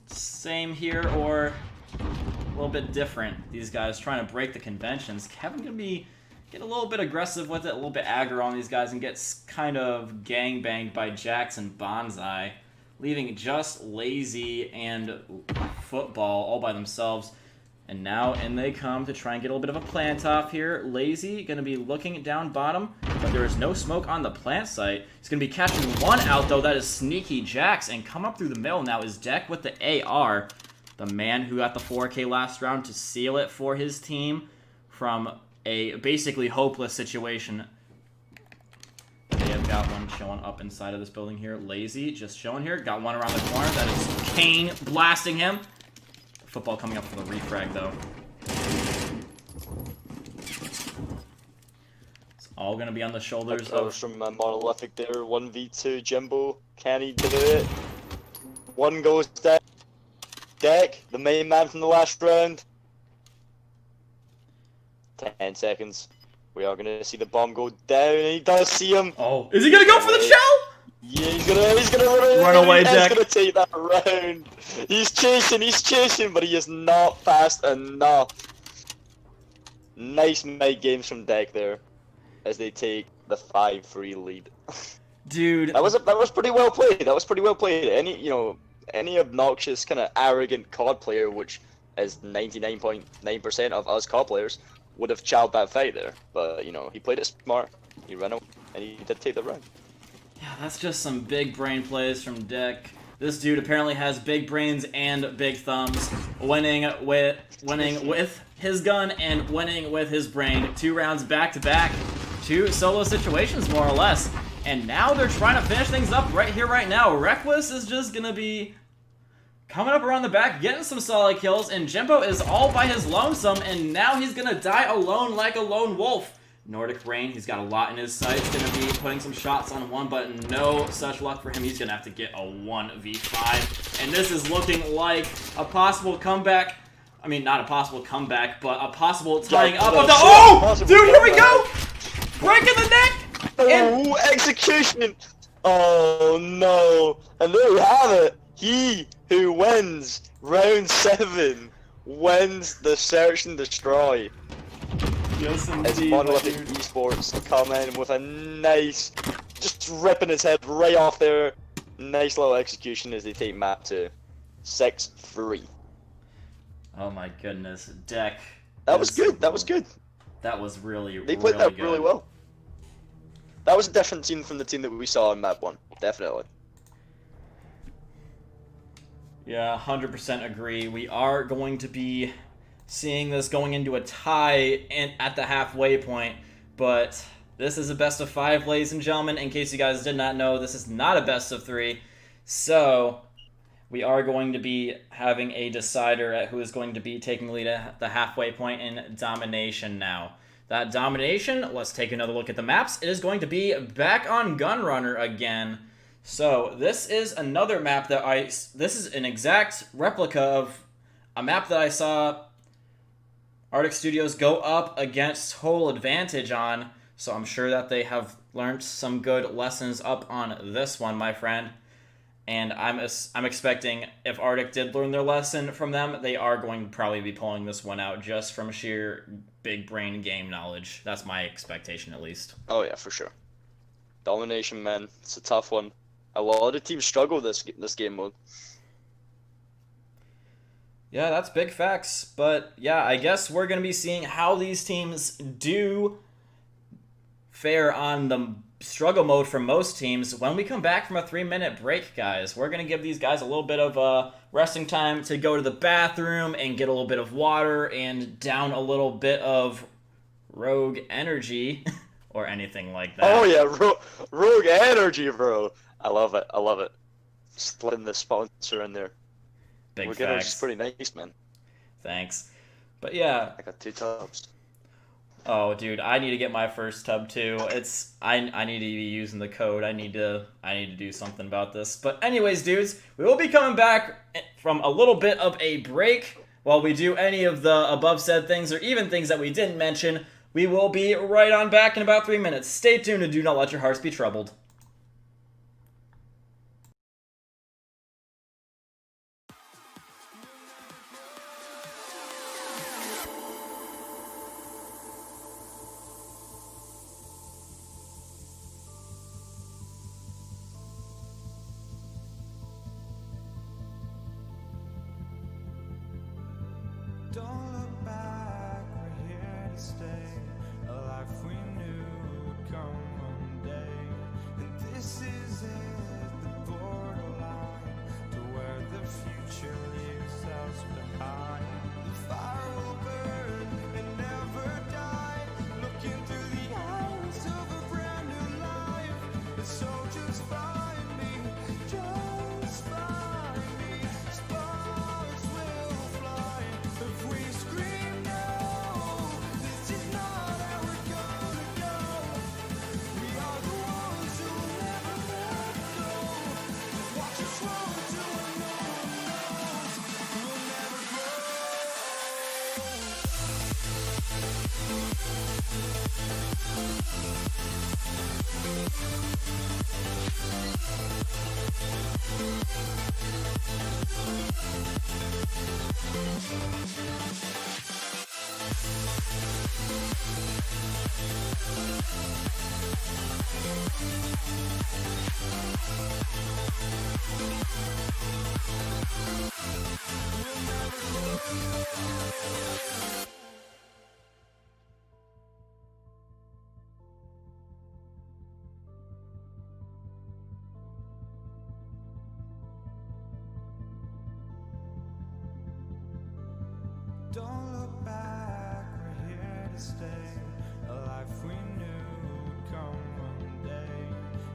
same here or a little bit different. These guys trying to break the conventions. Kevin gonna get a little bit aggressive with it, a little bit aggro on these guys, and gets kind of gangbanged by Jax and Bonsai, leaving just Lazy and Football all by themselves. And now in they come to try and get a little bit of a plant off here. Lazy going to be looking down bottom, but there is no smoke on the plant site. He's going to be catching one out, though. That is Sneaky Jax, and come up through the middle now is Deck with the AR, the man who got the 4K last round to seal it for his team from a basically hopeless situation. They have got one showing up inside of this building here. Lazy just showing here. Got one around the corner. That is Kane blasting him. Football coming up for the refrag, though. It's all going to be on the shoulders of... from Monolithic there, 1v2, Jimbo. Can he do it? One goes down. Deck, the main man from the last round. 10 seconds. We are going to see the bomb go down. He does see him. Oh, is he going to go for the shell? Yeah, he's gonna run away, Deck. He's gonna take that round. He's chasing, but he is not fast enough. Nice mid games from Deck there, as they take the 5-3 lead. Dude, that was pretty well played. Any obnoxious kind of arrogant COD player, which is 99.9% of us COD players, would have chowed that fight there. But you know, he played it smart. He ran away, and he did take the round. Yeah, that's just some big brain plays from Deck. This dude apparently has big brains and big thumbs. winning with his gun and winning with his brain. 2 rounds back to back, 2 solo situations more or less. And now they're trying to finish things up right here, right now. Reckless is just gonna be coming up around the back, getting some solid kills, and Jimbo is all by his lonesome, and now he's gonna die alone like a lone wolf. Nordic Rain, he's got a lot in his sights, gonna be putting some shots on one, but no such luck for him. He's gonna have to get a 1v5, and this is looking like a possible comeback. I mean, not a possible comeback, but a possible tying up of the— Oh! Dude, here we go! Breaking the neck! Oh, execution! Oh, no. And there we have it. He who wins round 7 wins the Search and Destroy. Yes, It's indeed, Monolithic dude. eSports come in with a nice, just ripping his head right off there. Nice little execution as they take map 2. 6-3. Oh my goodness, Deck. That was good. That was good. That was really, They played that good. really well. That was a different team from the team that we saw in map 1. Definitely. Yeah, 100% agree. We are going to be seeing this going into a tie at the halfway point, but this is a best of 5, ladies and gentlemen. In case you guys did not know, this is not a best of 3, so we are going to be having a decider at who is going to be taking lead at the halfway point in domination now. That domination, let's take another look at the maps. It is going to be back on Gunrunner again. So this is another map that this is an exact replica of a map that I saw Artic Studios go up against Total Advantage on. So I'm sure that they have learned some good lessons up on this one, my friend. And I'm expecting if Artic did learn their lesson from them, they are going to probably be pulling this one out just from sheer big brain game knowledge. That's my expectation, at least. Oh yeah, for sure. Domination, man. It's a tough one. A lot of teams struggle this game mode. Yeah, that's big facts. But yeah, I guess we're going to be seeing how these teams do fare on the struggle mode for most teams when we come back from a 3-minute break, guys. We're going to give these guys a little bit of resting time to go to the bathroom and get a little bit of water and down a little bit of rogue energy or anything like that. Oh yeah, rogue energy, bro. I love it. I love it. Just letting the sponsor in there. Big Rogue energy's facts. pretty nice, man. Thanks. But yeah. I got 2 tubs. Oh, dude, I need to get my first tub too. I need to be using the code. I need to do something about this. But anyways, dudes, we will be coming back from a little bit of a break while we do any of the above said things or even things that we didn't mention. We will be right on back in about 3 minutes. Stay tuned and do not let your hearts be troubled. Don't look back, we're here to stay. A life we knew would come one day. and stay. A life we knew would come one day.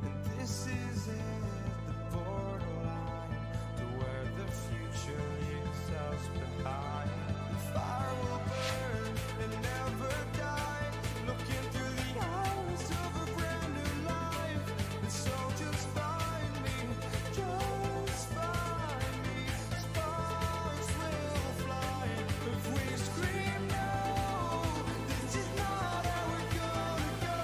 And this is it, the borderline to where the future leaves us behind. The fire will burn and never die. Looking through the eyes of a brand new life. And so just find me, just find me. Sparks will fly if we scream no. This is not how we're gonna go.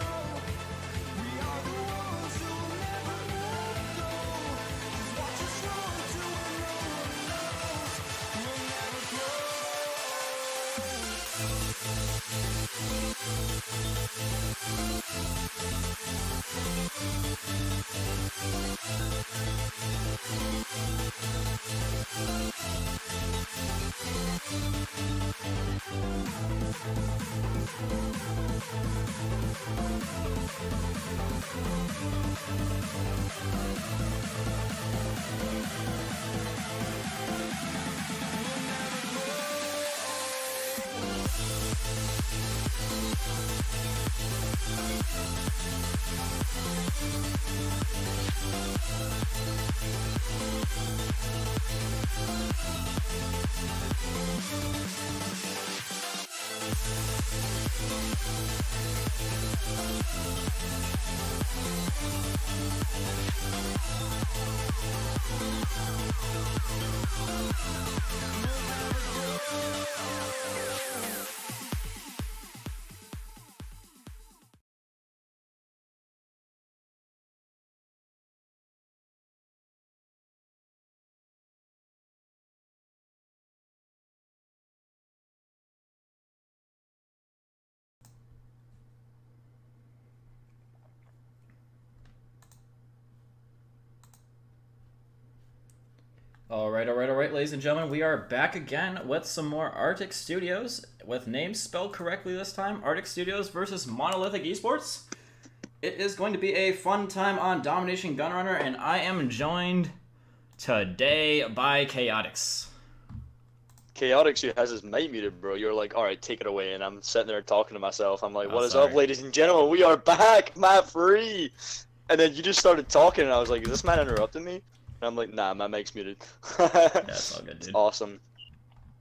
We are the ones who will never let go. Just watch us run to where no one knows. We'll never grow. All right, ladies and gentlemen, we are back again with some more Artic Studios, with names spelled correctly this time. Artic Studios versus Monolithic eSports. It is going to be a fun time on Domination Gunrunner, and I am joined today by Chaotix. Chaotix who has his mic muted, bro. You're like, alright, take it away. And I'm sitting there talking to myself. I'm like, what is sorry. up, ladies and gentlemen? We are back, map free. And then you just started talking, and I was like, is this man interrupting me? And I'm like, nah, my mic's muted. Yeah, it's all good, dude. Awesome.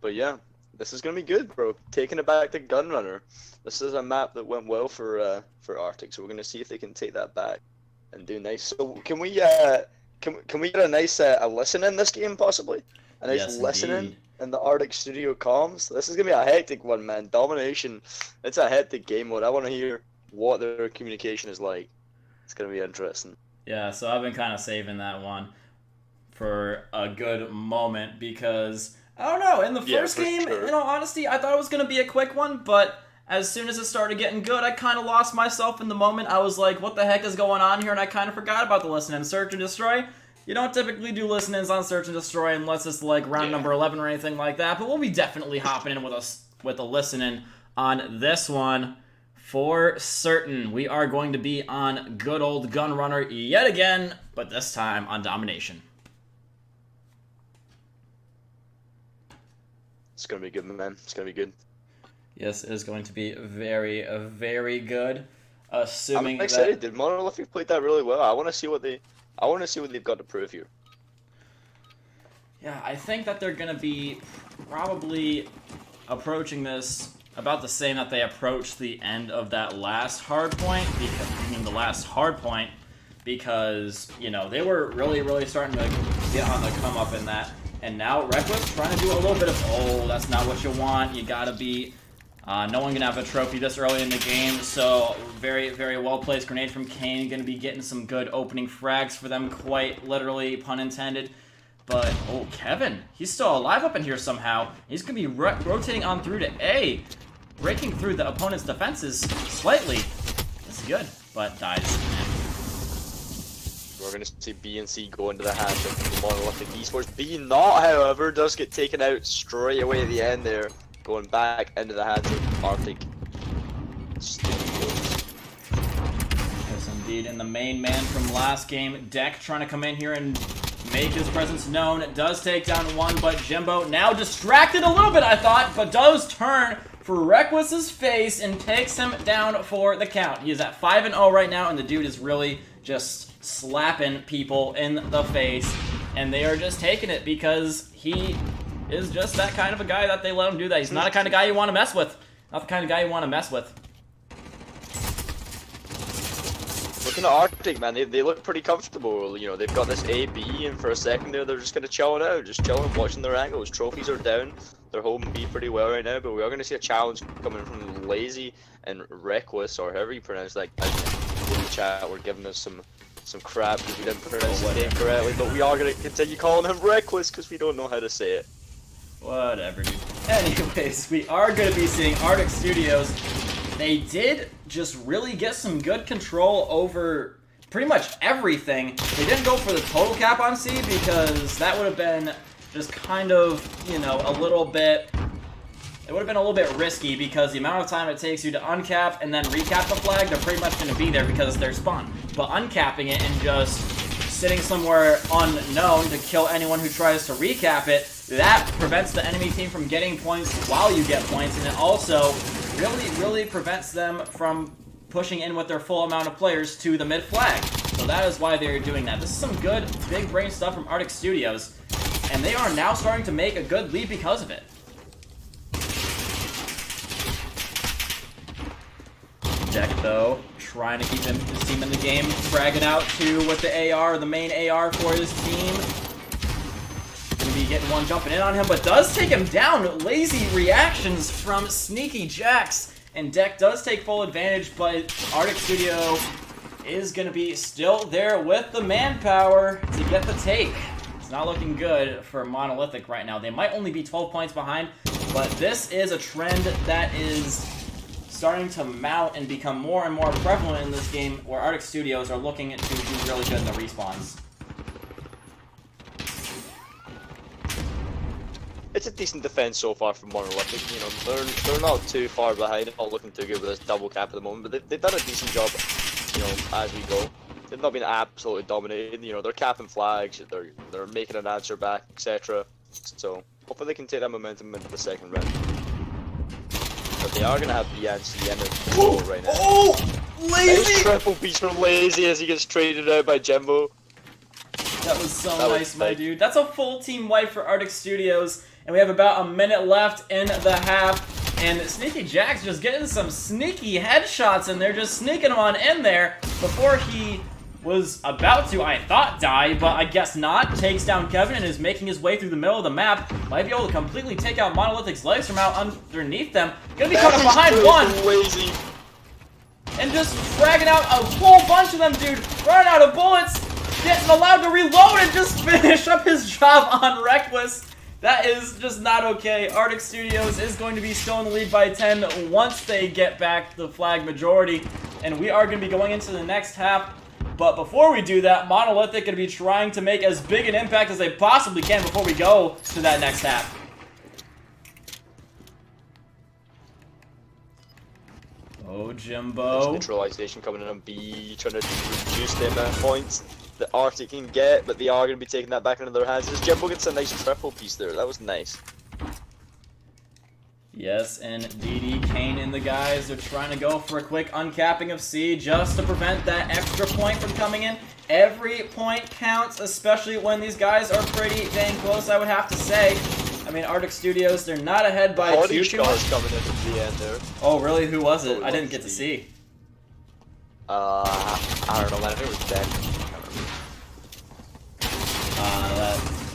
But yeah, this is gonna be good, bro. Taking it back to Gunrunner. This is a map that went well for Arctic, so we're gonna see if they can take that back and do nice. So can we get a nice a listen in this game possibly? A nice Yes, listening indeed. in the Arctic Studio comms. This is gonna be a hectic one, man. Domination. It's a hectic game mode. I want to hear what their communication is like. It's gonna be interesting. Yeah, so I've been kind of saving that one for a good moment because, I don't know, in the Yeah, first for game, sure. in all honesty, I thought it was going to be a quick one, but as soon as it started getting good, I kind of lost myself in the moment. I was like, what the heck is going on here? And I kind of forgot about the listen and search and destroy. You don't typically do listen-ins on search and destroy unless it's like round number 11 or anything like that, but we'll be definitely hopping in with a listen-in on this one. For certain, we are going to be on good old Gunrunner yet again, but this time on Domination. It's gonna be good, man. It's gonna be good. Yes, it is going to be very, very good. Assuming I'm excited. that... Did Monolithic played that really well? I want to see what they've got to prove here. Yeah, I think that they're going to be probably approaching this about the same that they approached the end of that last hard point. Because, you know, they were really starting to get on the come up in that. And now Reckless trying to do a little bit of, oh, that's not what you want. You gotta be, no one gonna have a trophy this early in the game. So very well placed grenade from Kane. Gonna be getting some good opening frags for them, quite literally, pun intended. But, oh, Kevin, he's still alive up in here somehow. He's gonna be rotating on through to A, breaking through the opponent's defenses slightly. This is good, but dies. We're going to see B and C go into the hands of the Monolithic eSports. B not, however, does get taken out straight away at the end there, going back into the hands of Artic Studios. Yes, indeed. And the main man from last game, Deck, trying to come in here and make his presence known. It does take down one, but Jimbo now distracted a little bit, I thought, but does turn for Reckless's face and takes him down for the count. He is at 5-0 right now, and the dude is really just slapping people in the face, and they are just taking it because he is just that kind of a guy that they let him do that. He's not the kind of guy you want to mess with. Not the kind of guy you want to mess with. Looking at Arctic, man, they look pretty comfortable. You know, they've got this A, B, and for a second there, they're just going to chill it out. Just chilling, watching their angles. Trophies are down. They're holding B pretty well right now, but we are going to see a challenge coming from Lazy and Reckless, or however you pronounce that. In the chat, we're giving us some crap because we didn't pronounce his name correctly, but we are going to continue calling him Reckless because we don't know how to say it. Whatever, dude. Anyways, we are going to be seeing Artic Studios. They did just really get some good control over pretty much everything. They didn't go for the total cap on C because that would have been just kind of, you know, a little bit... It would have been a little bit risky because the amount of time it takes you to uncap and then recap the flag, they're pretty much going to be there because it's their spawn. But uncapping it and just sitting somewhere unknown to kill anyone who tries to recap it, that prevents the enemy team from getting points while you get points, and it also really prevents them from pushing in with their full amount of players to the mid flag. So that is why they're doing that. This is some good big brain stuff from Artic Studios, and they are now starting to make a good lead because of it. Deck, though, trying to keep his team in the game, fragging out to with the AR, the main AR for his team. Gonna be getting one jumping in on him, but does take him down. Lazy reactions from Sneaky Jax, and Deck does take full advantage, but Artic Studio is gonna be still there with the manpower to get the take. It's not looking good for Monolithic right now. They might only be 12 points behind, but this is a trend that is starting to mount and become more and more prevalent in this game, where Artic Studios are looking to do really good in the respawns. It's a decent defense so far from Monolithic. You know, they're not too far behind. Not looking too good with this double cap at the moment, but they've done a decent job. You know, as we go, they've not been absolutely dominating. You know, they're capping flags. They're making an answer back, etc. So hopefully they can take that momentum into the second round. But they are going to have B and C in the goal right now. Oh! Lazy! Nice triple piece from Lazy as he gets traded out by Jimbo. That was so nice, my dude. That's a full team wipe for Artic Studios, and we have about a minute left in the half. And Sneaky Jack's just getting some sneaky headshots, and they're just sneaking him on in there before he was about to, I thought, die, but I guess not. Takes down Kevin and is making his way through the middle of the map. Might be able to completely take out Monolithic's legs from out underneath them. Gonna be caught up behind one. Lazy. And just fragging out a whole bunch of them, dude. Running out of bullets. Getting allowed to reload and just finish up his job on Reckless. That is just not okay. Artic Studios is going to be still in the lead by 10 once they get back the flag majority. And we are going to be going into the next half. But before we do that, Monolithic going to be trying to make as big an impact as they possibly can before we go to that next half. Oh, Jimbo. There's neutralization coming in on B, trying to reduce the amount of points that Arctic can get, but they are going to be taking that back into their hands. As Jimbo gets a nice triple piece there. That was nice. Yes, and DD, Kane, and the guys are trying to go for a quick uncapping of C just to prevent that extra point from coming in. Every point counts, especially when these guys are pretty dang close, I would have to say. I mean, Artic Studios, they're not ahead by too much. Coming in at the end there. Oh, really? Who was it? I didn't get to see. I don't know, man. I think it was Ben.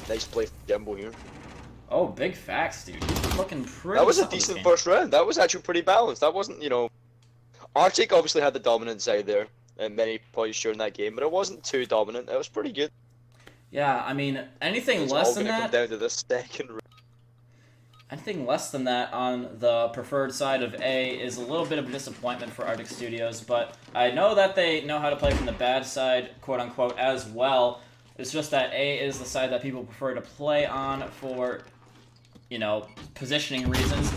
Nice play from Jimbo here. Oh, big facts, dude. He's looking pretty. That was a decent first round. That was actually pretty balanced. That wasn't, you know, Arctic obviously had the dominant side there at many points during that game, but it wasn't too dominant. It was pretty good. Yeah, I mean, anything less than that. Come down to the second round. Anything less than that on the preferred side of A is a little bit of a disappointment for Artic Studios, but I know that they know how to play from the bad side, quote-unquote, as well. It's just that A is the side that people prefer to play on for, you know, positioning reasons.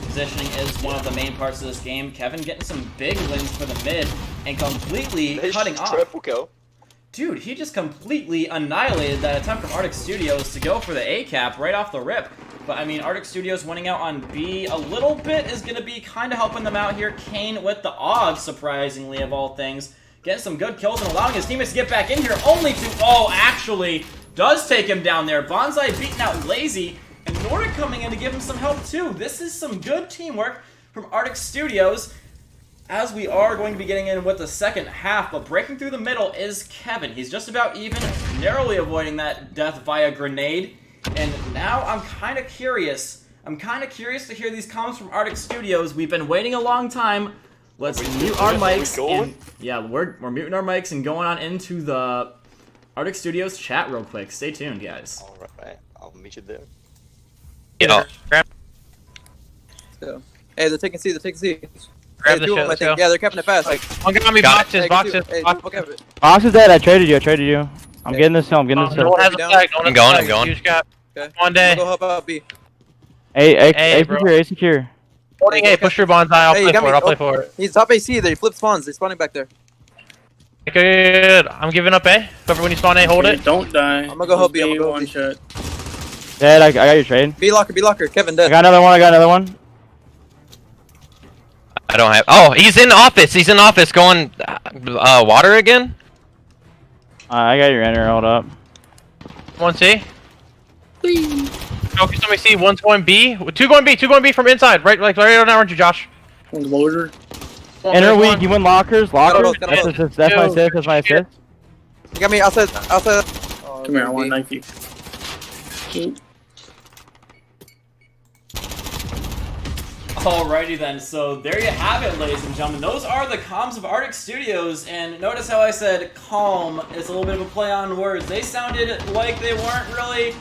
Positioning is one of the main parts of this game. Kevin getting some big wins for the mid and completely cutting off. Triple kill. Dude, he just completely annihilated that attempt from Artic Studios to go for the A cap right off the rip. But I mean, Artic Studios winning out on B a little bit is going to be kind of helping them out here. Kane with the odds, surprisingly, of all things. Getting some good kills and allowing his teammates to get back in here, only to, oh, actually, does take him down there. Bonsai beating out Lazy, and Nordic coming in to give him some help too. This is some good teamwork from Artic Studios, as we are going to be getting in with the second half, but breaking through the middle is Kevin. He's just about even, narrowly avoiding that death via grenade. And now I'm kind of curious. I'm kind of curious to hear these comments from Artic Studios. We've been waiting a long time. Let's mute our mics. And, yeah, we're muting our mics and going on into the Artic Studios chat real quick. Stay tuned, guys. All right, I'll meet you there. Yeah. So, hey, they're taking C. They're taking C. Grab Hey, the shit. I Let's think. go. Yeah, they're capping it fast. One got me Got boxes. Hey, Boxes. Hey, Boxes. don't cap it. Box is dead. I traded you. I'm getting this hill. I'm getting this No hill. one has a Down. flag. No one I'm has a going, flag. I'm going. Huge gap. Okay. One day. Go help out B. A bro. secure. A secure. Holding A. Push your bonsai. I'll Hey, play you got for it. me. I'll play Oh. for it. He's top AC. They flip spawns. They spawning back there. Good. I'm giving up A. Cover when you spawn A. Hold it. Don't die. I'm gonna go help B. I'm gonna go one B. shot. Dead. I got your trade. B locker. B locker. Kevin I dead. got another one. I don't have. Oh, he's in office. He's in office going water again. I got your enter. Hold up. One C. Focus on me C. One's going B. Two going B. Two going B from inside. Right on around you, Josh. One's loader. Enter weak. You win lockers. Lockers. Got a That's my assist. That's my assist. You got me outside. Outside. Oh, Come here, I want B. to knife you. Alrighty then, so there you have it, ladies and gentlemen. Those are the comms of Artic Studios, and notice how I said calm is a little bit of a play on words. They sounded like they weren't really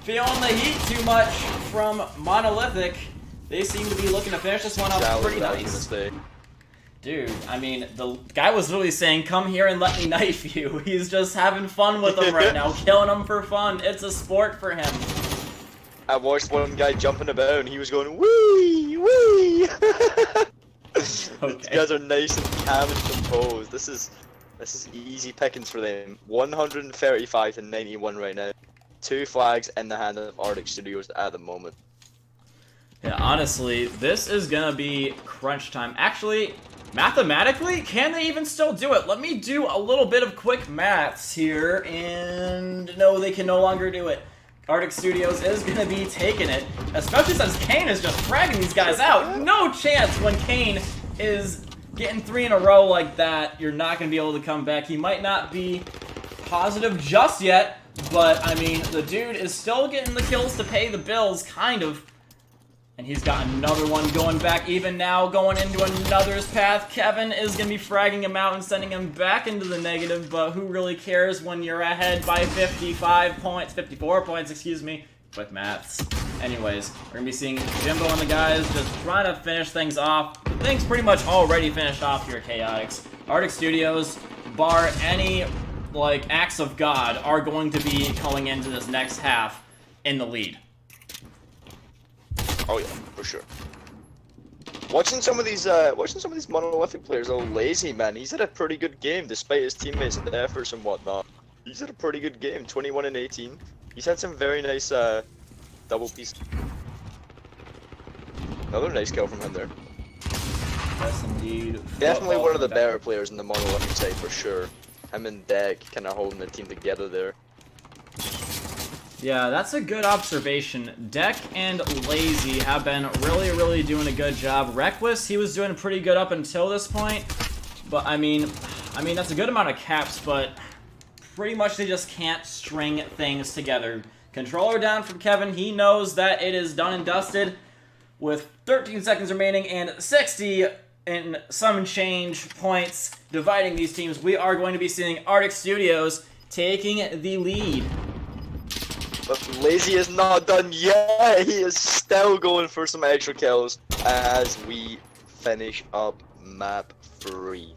feeling the heat too much from Monolithic. They seem to be looking to finish this one up pretty nice. Dude, I mean, the guy was literally saying, come here and let me knife you. He's just having fun with them right now, killing them for fun. It's a sport for him. I watched one guy jumping about and he was going wee wee. These guys are nice and calm and composed. This is easy pickings for them. 135 to 91 right now. 2 flags in the hand of Artic Studios at the moment. Yeah, honestly, this is gonna be crunch time. Actually, mathematically, can they even still do it? Let me do a little bit of quick maths here, and no, they can no longer do it. Artic Studios is gonna be taking it, especially since Kane is just fragging these guys out. No chance when Kane is getting 3 in a row like that, you're not gonna be able to come back. He might not be positive just yet, but I mean, the dude is still getting the kills to pay the bills, kind of. And he's got another one going back even now, going into another's path. Kevin is going to be fragging him out and sending him back into the negative, but who really cares when you're ahead by 54 points, excuse me. Quick maths. Anyways, we're going to be seeing Jimbo and the guys just trying to finish things off. The thing's pretty much already finished off here, Chaotix. Artic Studios, bar any, acts of God, are going to be going into this next half in the lead. Oh yeah, for sure. Watching some of these Monolithic players, oh Lazy man, he's had a pretty good game despite his teammates' efforts and whatnot. He's had a pretty good game, 21 and 18. He's had some very nice double piece. Another nice kill from him there. Yes, indeed. Definitely one of the better players in the Monolithic side for sure. Him and Deck kind of holding the team together there. Yeah, that's a good observation. Deck and Lazy have been really doing a good job. Reckless, he was doing pretty good up until this point. But I mean that's a good amount of caps, but pretty much they just can't string things together. Controller down from Kevin. He knows that it is done and dusted. With 13 seconds remaining and 60 and some change points dividing these teams, we are going to be seeing Artic Studios taking the lead. But Lazy is not done yet. He is still going for some extra kills as we finish up map 3.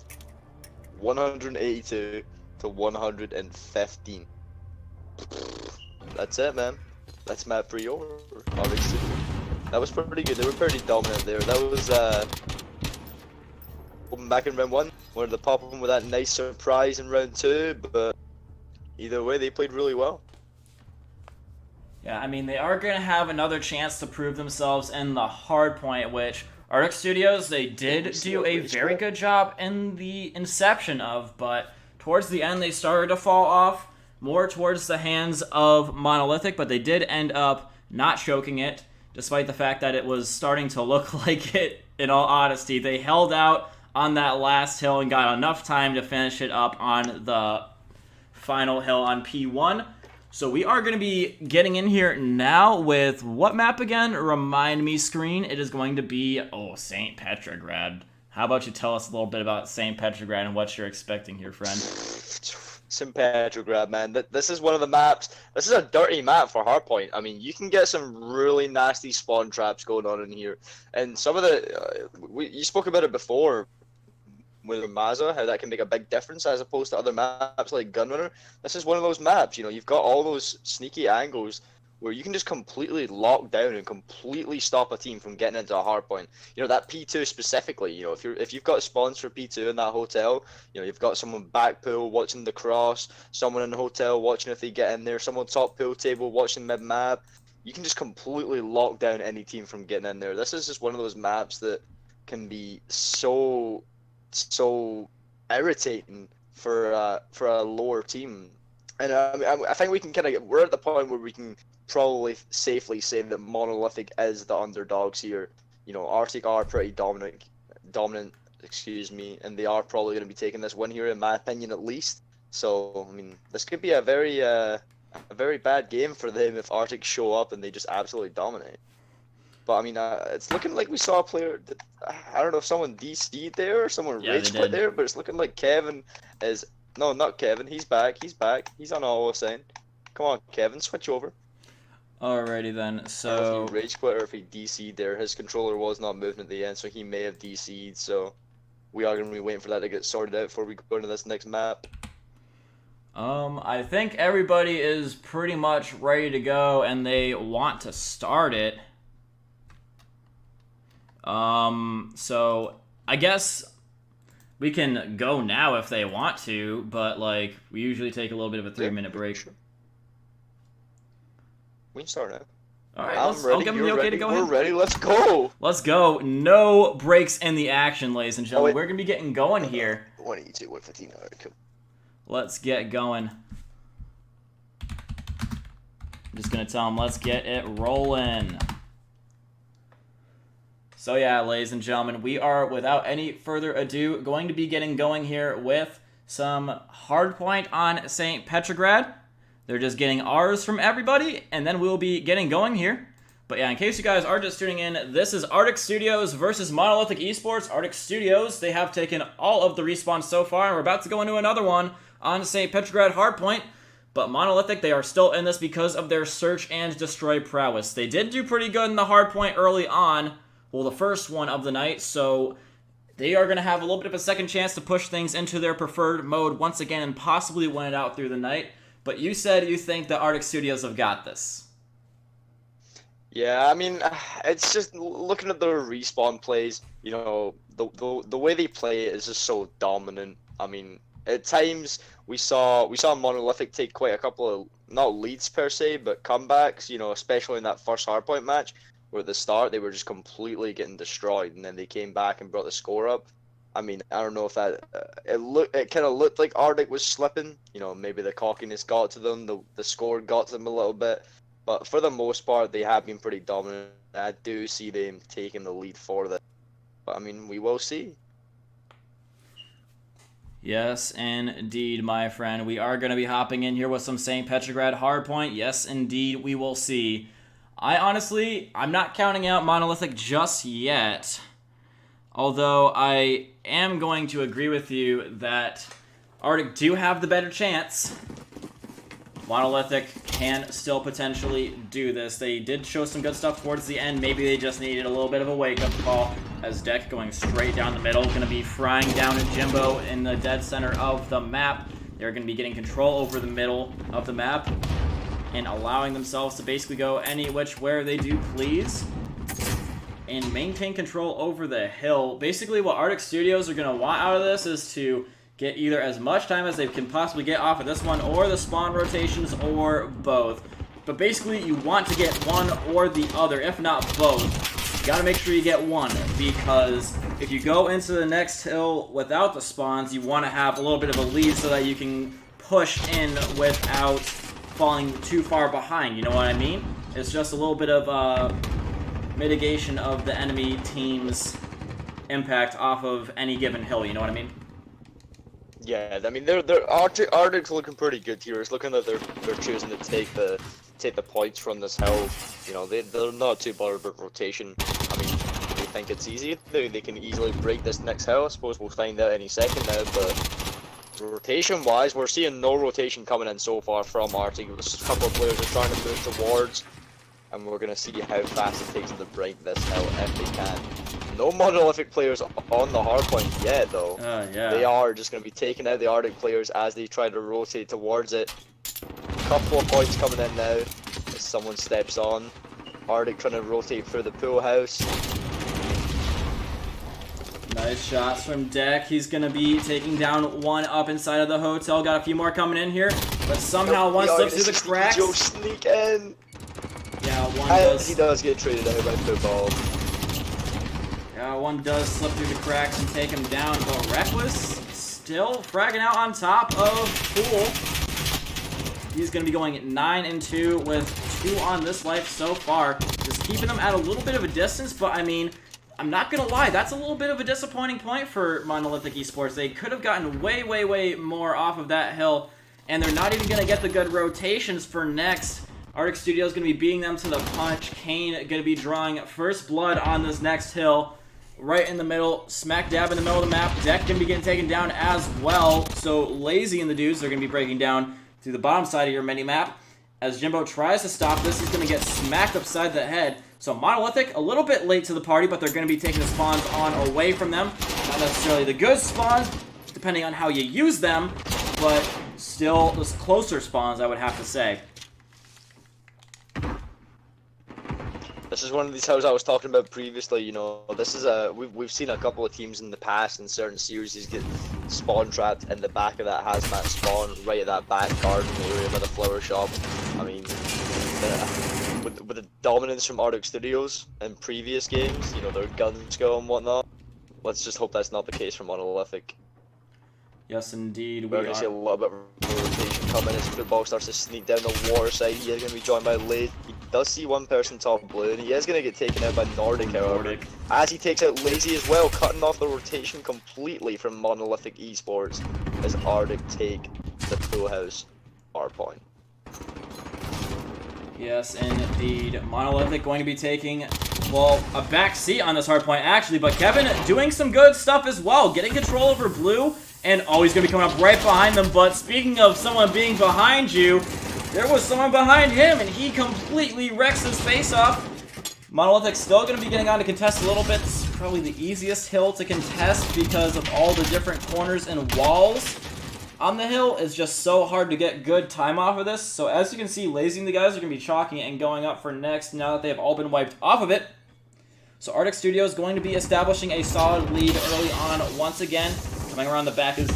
182 to 115. That's it, man. That's map 3 over. Obviously. That was pretty good. They were pretty dominant there. That was back in round 1. Wanted to pop them with that nice surprise in round 2, but either way, they played really well. Yeah, I mean, they are going to have another chance to prove themselves in the hard point, which Artic Studios, they did do a very good job in the inception of, but towards the end, they started to fall off more towards the hands of Monolithic, but they did end up not choking it, despite the fact that it was starting to look like it, in all honesty. They held out on that last hill and got enough time to finish it up on the final hill on P1. So we are going to be getting in here now with what map again? Remind me, screen. It is going to be, St. Petrograd. How about you tell us a little bit about St. Petrograd and what you're expecting here, friend? St. Petrograd, man. This is one of the maps. This is a dirty map for Hardpoint. I mean, you can get some really nasty spawn traps going on in here. And some of the... you spoke about it before with Maza, how that can make a big difference as opposed to other maps like Gunrunner. This is one of those maps, you know, you've got all those sneaky angles where you can just completely lock down and completely stop a team from getting into a hard point. You know, that P2 specifically, you know, if you've got spawns for P2 in that hotel, you know, you've got someone back pool watching the cross, someone in the hotel watching if they get in there, someone top pool table watching mid map, you can just completely lock down any team from getting in there. This is just one of those maps that can be so irritating for a lower team, and I think we can we're at the point where we can probably safely say that Monolithic is the underdogs here. You know, Artic are pretty dominant, and they are probably going to be taking this win here, in my opinion, at least. So I mean, this could be a very bad game for them if Artic show up and they just absolutely dominate. But I mean, it's looking like we saw a player that, I don't know if someone DC'd there or someone rage quit there, but it's looking like Kevin is... No, not Kevin. He's back. He's on all saying. Come on, Kevin, switch over. Alrighty then, so... I don't know if he rage quit or if he DC'd there. His controller was not moving at the end, so he may have DC'd, so we are going to be waiting for that to get sorted out before we go into this next map. I think everybody is pretty much ready to go, and they want to start it. So I guess we can go now if they want to, but like we usually take a little bit of a 3-minute break. Sure. We can start now. All right, I'll give them the okay to go ahead. We're ready. Let's go. Let's go. No breaks in the action, ladies and gentlemen. We're gonna be getting going here. 182, 115. All right, cool. Let's get going. I'm just gonna tell them let's get it rolling. So yeah, ladies and gentlemen, we are, without any further ado, going to be getting going here with some hardpoint on St. Petrograd. They're just getting ours from everybody, and then we'll be getting going here. But yeah, in case you guys are just tuning in, this is Artic Studios versus Monolithic eSports. Artic Studios, they have taken all of the respawns so far, and we're about to go into another one on St. Petrograd hardpoint. But Monolithic, they are still in this because of their search and destroy prowess. They did do pretty good in the hardpoint early on. Well, the first one of the night, so they are going to have a little bit of a second chance to push things into their preferred mode once again and possibly win it out through the night. But you said you think the Artic Studios have got this. Yeah, I mean, it's just looking at their respawn plays, you know, the way they play it is just so dominant. I mean, at times we saw Monolithic take quite a couple of, not leads per se, but comebacks, you know, especially in that first hardpoint match. Where at the start they were just completely getting destroyed, and then they came back and brought the score up. I mean, I don't know if that it kind of looked like Artic was slipping. You know, maybe the cockiness got to them, the score got to them a little bit, but for the most part they have been pretty dominant. I do see them taking the lead for this, but I mean, we will see. Yes, indeed, my friend. We are going to be hopping in here with some St. Petrograd hardpoint. Yes, indeed, we will see. I'm not counting out Monolithic just yet, although I am going to agree with you that Artic do have the better chance. Monolithic can still potentially do this. They did show some good stuff towards the end. Maybe they just needed a little bit of a wake-up call, as Deck going straight down the middle, going to be frying down a Jimbo in the dead center of the map. They're going to be getting control over the middle of the map and allowing themselves to basically go any which where they do please and maintain control over the hill. Basically what Artic Studios are going to want out of this is to get either as much time as they can possibly get off of this one, or the spawn rotations, or both. But basically, you want to get one or the other, if not both. You gotta make sure you get one, because if you go into the next hill without the spawns, you want to have a little bit of a lead so that you can push in without falling too far behind, you know what I mean? It's just a little bit of mitigation of the enemy team's impact off of any given hill, you know what I mean? Yeah, I mean, Arctic's looking pretty good here. It's looking that they're choosing to take the points from this hill. You know, they're not too bothered about rotation. I mean, they think it's easy. They can easily break this next hill. I suppose we'll find out any second now, but rotation-wise, we're seeing no rotation coming in so far from Arctic. A couple of players are trying to move towards, and we're going to see how fast it takes them to break this hill if they can. No Monolithic players on the hardpoint yet, though. Yeah. They are just going to be taking out the Arctic players as they try to rotate towards it. Couple of points coming in now as someone steps on. Arctic trying to rotate through the pool house. Nice shots from Deck. He's going to be taking down one up inside of the hotel. Got a few more coming in here, but somehow one slips through the cracks. Joe sneak in. Yeah, one does. He does get traded out by football. Yeah, one does slip through the cracks and take him down, but Reckless still fragging out on top of Pool. He's going to be going 9 and 2 with 2 on this life so far. Just keeping them at a little bit of a distance, but I mean, I'm not going to lie, that's a little bit of a disappointing point for Monolithic eSports. They could have gotten way more off of that hill, and they're not even going to get the good rotations for next. Artic Studios is going to be beating them to the punch. Kane going to be drawing first blood on this next hill. Right in the middle, smack dab in the middle of the map. Deck going to be getting taken down as well. So Lazy and the dudes are going to be breaking down to the bottom side of your mini-map. As Jimbo tries to stop this, he's going to get smacked upside the head. So Monolithic, a little bit late to the party, but they're going to be taking the spawns on away from them. Not necessarily the good spawns, depending on how you use them, but still those closer spawns, I would have to say. This is one of these houses I was talking about previously. You know, this is we've seen a couple of teams in the past in certain series get spawn trapped in the back of that hazmat spawn, right at that back garden area by the flower shop. I mean, with the dominance from Artic Studios in previous games, you know, their gun skill and whatnot. Let's just hope that's not the case for Monolithic. Yes, indeed. We're going to see a little bit of rotation coming as football starts to sneak down the water side. He is going to be joined by Lade. He does see one person top blue, and he is going to get taken out by Nordic, however. As he takes out Lazy as well, cutting off the rotation completely from Monolithic eSports as Arctic take the pool house hardpoint. Yes, indeed. Monolithic going to be taking, well, a back seat on this hardpoint, actually, but Kevin doing some good stuff as well, getting control over blue. And oh, he's going to be coming up right behind them. But speaking of someone being behind you, there was someone behind him, and he completely wrecks his face off. Monolithic still going to be getting on to contest a little bit. This is probably the easiest hill to contest because of all the different corners and walls on the hill. It's just so hard to get good time off of this. So as you can see, Lazy and the guys are going to be chalking it and going up for next now that they have all been wiped off of it. So Artic Studios is going to be establishing a solid lead early on once again. Coming around the back is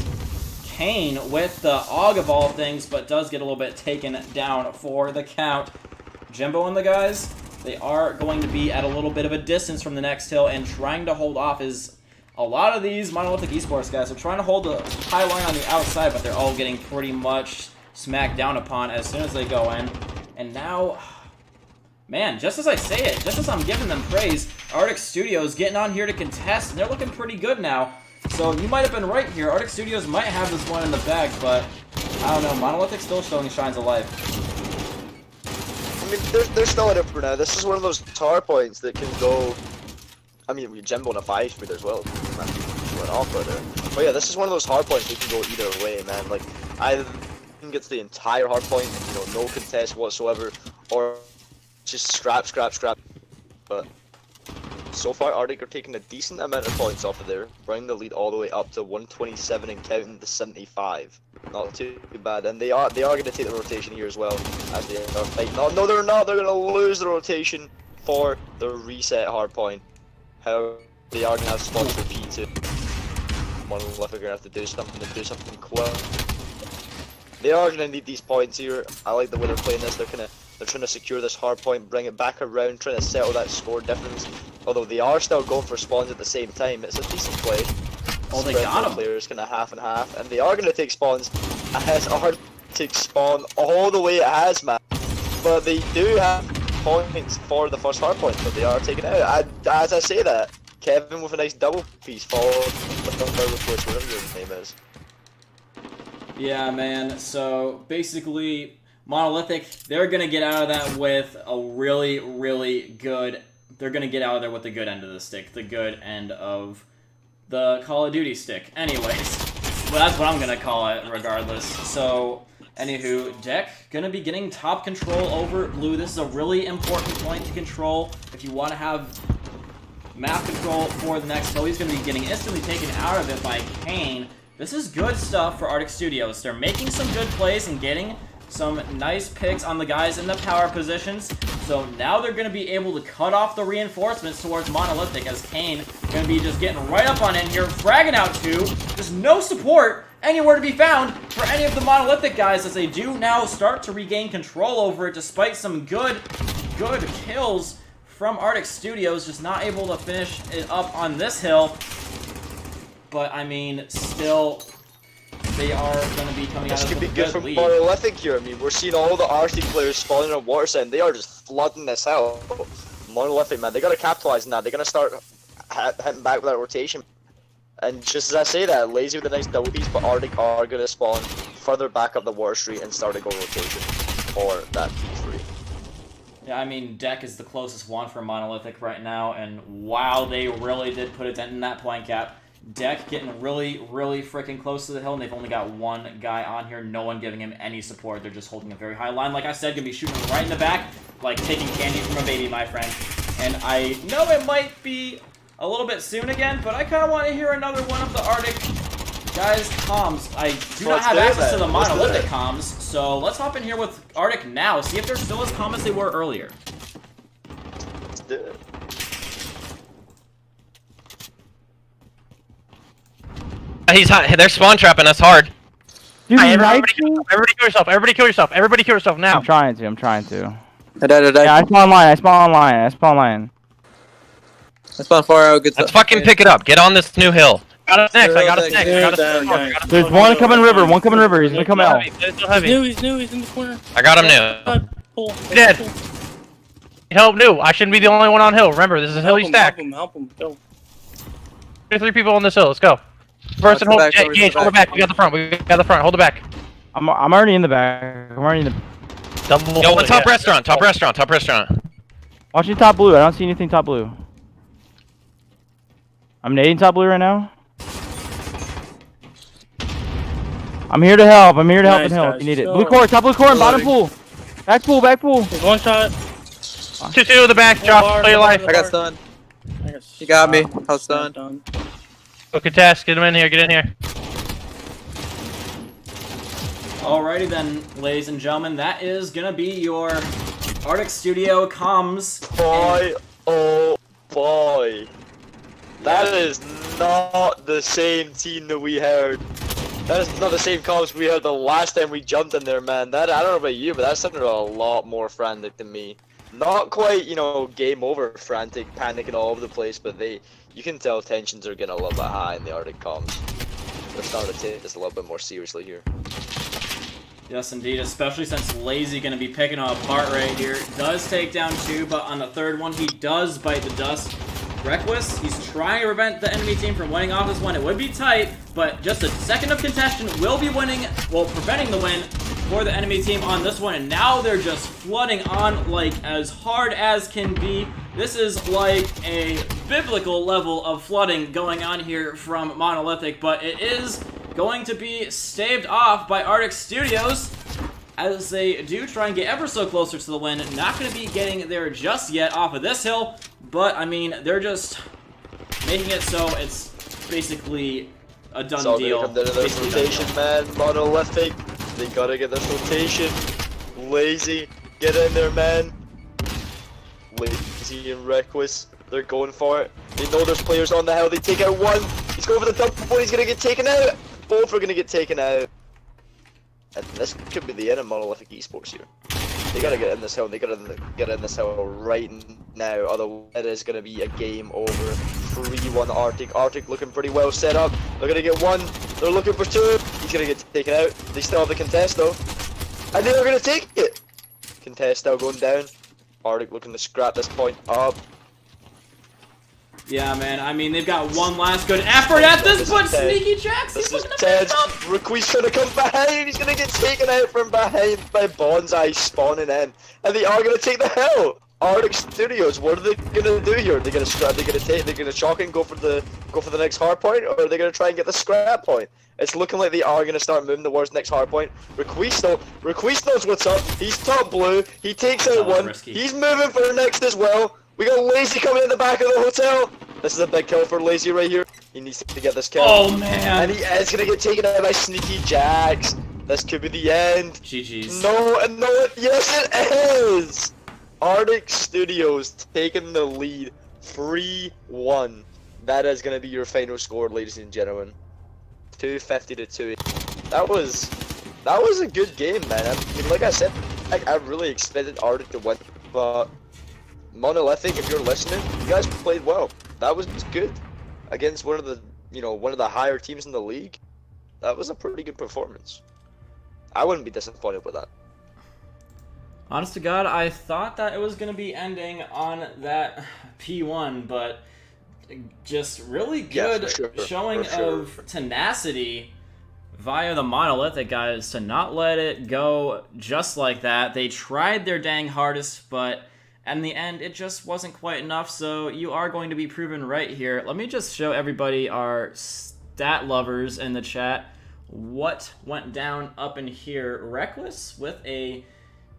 Kane with the AUG of all things, but does get a little bit taken down for the count. Jimbo and the guys, they are going to be at a little bit of a distance from the next hill, and trying to hold off is a lot of these Monolithic eSports guys are trying to hold the high line on the outside, but they're all getting pretty much smacked down upon as soon as they go in. And now, man, just as I say it, just as I'm giving them praise, Artic Studios getting on here to contest, and they're looking pretty good now. So you might have been right here. Artic Studios might have this one in the bag, but I don't know. Monolithic still showing signs of life. I mean, they're still in it for now. This is one of those hard points that can go. I mean, we Jimbo on a 5-speed as well. Went off right there. But yeah, this is one of those hard points that can go either way, man. Like, either gets the entire hard point, you know, no contest whatsoever, or just scrap. But so far, Arctic are taking a decent amount of points off of there, bringing the lead all the way up to 127 and counting to 75. Not too bad, and they are going to take the rotation here as well as they are fighting. No, they're not. They're going to lose the rotation for the reset hardpoint. However, they are going to have spots for P2. Monolithic are gonna have to do something and do something quick. They are gonna need these points here. I like the way they're playing this. They're trying to secure this hard point, bring it back around, trying to settle that score difference. Although they are still going for spawns at the same time. It's a decent play. Oh, they got him. Players kind of half and half, and they are gonna take spawns as Artic spawn all the way at Hazmat. But they do have points for the first hard point, but they are taking it out. As I say that, Kevin with a nice double piece followed with the third push, whatever his name is. Yeah, man. So basically, Monolithic, they're gonna get out of that with a really, really good. They're gonna get out of there with the good end of the stick, the good end of the Call of Duty stick. Anyways, well, that's what I'm gonna call it, regardless. So, anywho, Deck gonna be getting top control over Blue. This is a really important point to control if you want to have map control for the next hill. He's gonna be getting instantly taken out of it by Kane. This is good stuff for Artic Studios. They're making some good plays and getting some nice picks on the guys in the power positions. So now they're going to be able to cut off the reinforcements towards Monolithic, as Kane going to be just getting right up on in here, fragging out two. There's no support anywhere to be found for any of the Monolithic guys, as they do now start to regain control over it, despite some good kills from Artic Studios, just not able to finish it up on this hill. But, I mean, still, they are going to be coming out of a good lead. This could be good for Monolithic here. I mean, we're seeing all the Artic players spawning on water side, and they are just flooding this hill. Monolithic, man, they got to capitalize on that. They're going to start hitting back with that rotation. And just as I say that, Lazy with a nice double piece, but Artic are going to spawn further back up the water street and start a go rotation for that P3. Yeah, I mean, Deck is the closest one for Monolithic right now, and wow, they really did put a dent in that point cap. Deck getting really, really freaking close to the hill, and they've only got one guy on here, no one giving him any support. They're just holding a very high line. Like I said, gonna be shooting right in the back, like taking candy from a baby, my friend. And I know it might be a little bit soon again, but I kind of want to hear another one of the Artic guys' comms. I do not have access to the Monolithic comms, so let's hop in here with Artic now, see if they're still as calm as they were earlier. Let's do it. He's hot. They're spawn trapping us hard. Dude, Everybody kill yourself. Everybody kill yourself. Everybody kill yourself now. I'm trying to. I died. Yeah, I spawn online. I spawn far out. Good Let's stuff. fucking pick it up. Get on this new hill. Got us next. I got us next. There's one coming river. He's gonna come out. He's new. He's in the corner. I got him new. Dead. Help new. I shouldn't be the only one on hill. Remember, this is a hill you stack. Help him. Go. 3 people on this hill. Let's go. Person hold Gage, hold it back. We got the front. Hold it back. I'm already in the back. Double. Yo, one top restaurant. Watching top blue. I don't see anything top blue. I'm nading top blue right now. I'm here to help. In hill if you need it. Blue core, top blue core, and bottom pool. Back pool. There's one shot. 2-2 in the back. Josh, play your life. I got stunned. You got me. I was stunned. Go contest. Get him in here. Get in here. Alrighty then, ladies and gentlemen, that is gonna be your Artic Studio comms. Boy, oh boy. That is not the same team that we heard. That is not the same comms we heard the last time we jumped in there, man. That, I don't know about you, but that sounded a lot more frantic than me. Not quite, you know, game over frantic, panicking all over the place, but you can tell tensions are getting a little bit high in the Artic comms. They're starting to take this a little bit more seriously here. Yes, indeed, especially since Lazy going to be picking him apart right here. Does take down 2, but on the third one, he does bite the dust. Reckless, he's trying to prevent the enemy team from winning off this one. It would be tight, but just a second of contention will be winning, well, preventing the win for the enemy team on this one. And now they're just flooding on like as hard as can be. This is like a biblical level of flooding going on here from Monolithic, but it is going to be staved off by Artic Studios as they do try and get ever so closer to the win. Not going to be getting there just yet off of this hill, but I mean, they're just making it so it's basically a done deal. Come into this rotation, man. Monolithic, they gotta get this rotation. Lazy, get in there, man. Lazy and Reckless, they're going for it. They know there's players on the hill. They take out one. He's Let's go for the double point. He's gonna get taken out. Both are gonna get taken out. And this could be the end of Monolithic eSports here. They gotta get in this hill. They gotta get in this hill right now. Otherwise, it is gonna be a game over. 3-1 Artic. Artic looking pretty well set up. They're gonna get one. They're looking for two. He's gonna get taken out. They still have the contest though. And they're gonna take it. Contest still going down. Artic looking to scrap this point up. Yeah, man. I mean, they've got one last good effort at this, but Sneaky Jacks, he's looking to mess up. Requi's gonna come behind. He's gonna get taken out from behind by Bonsai spawning in, and they are gonna take the hill. Artic Studios, what are they gonna do here? They're gonna scrap. They're gonna chalk and go for the next hard point, or are they gonna try and get the scrap point? It's looking like they are gonna start moving towards next hard point. Requis knows what's up. He's top blue. He takes out one. Risky. He's moving for the next as well. We got Lazy coming in the back of the hotel. This is a big kill for Lazy right here. He needs to get this kill. Oh man! And he is gonna get taken out by Sneaky Jacks. This could be the end. GG's. No, yes it is! Artic Studios taking the lead 3-1. That is gonna be your final score, ladies and gentlemen. 250 to 2. That was a good game, man. I mean, like I said, I really expected Artic to win, but Monolithic, if you're listening, you guys played well. That was good against one of the higher teams in the league. That was a pretty good performance. I wouldn't be disappointed with that. Honest to God, I thought that it was going to be ending on that P1, but just really good showing of tenacity via the Monolithic guys to not let it go just like that. They tried their dang hardest, but in the end, it just wasn't quite enough, so you are going to be proven right here. Let me just show everybody, our stat lovers in the chat, what went down up in here. Reckless with a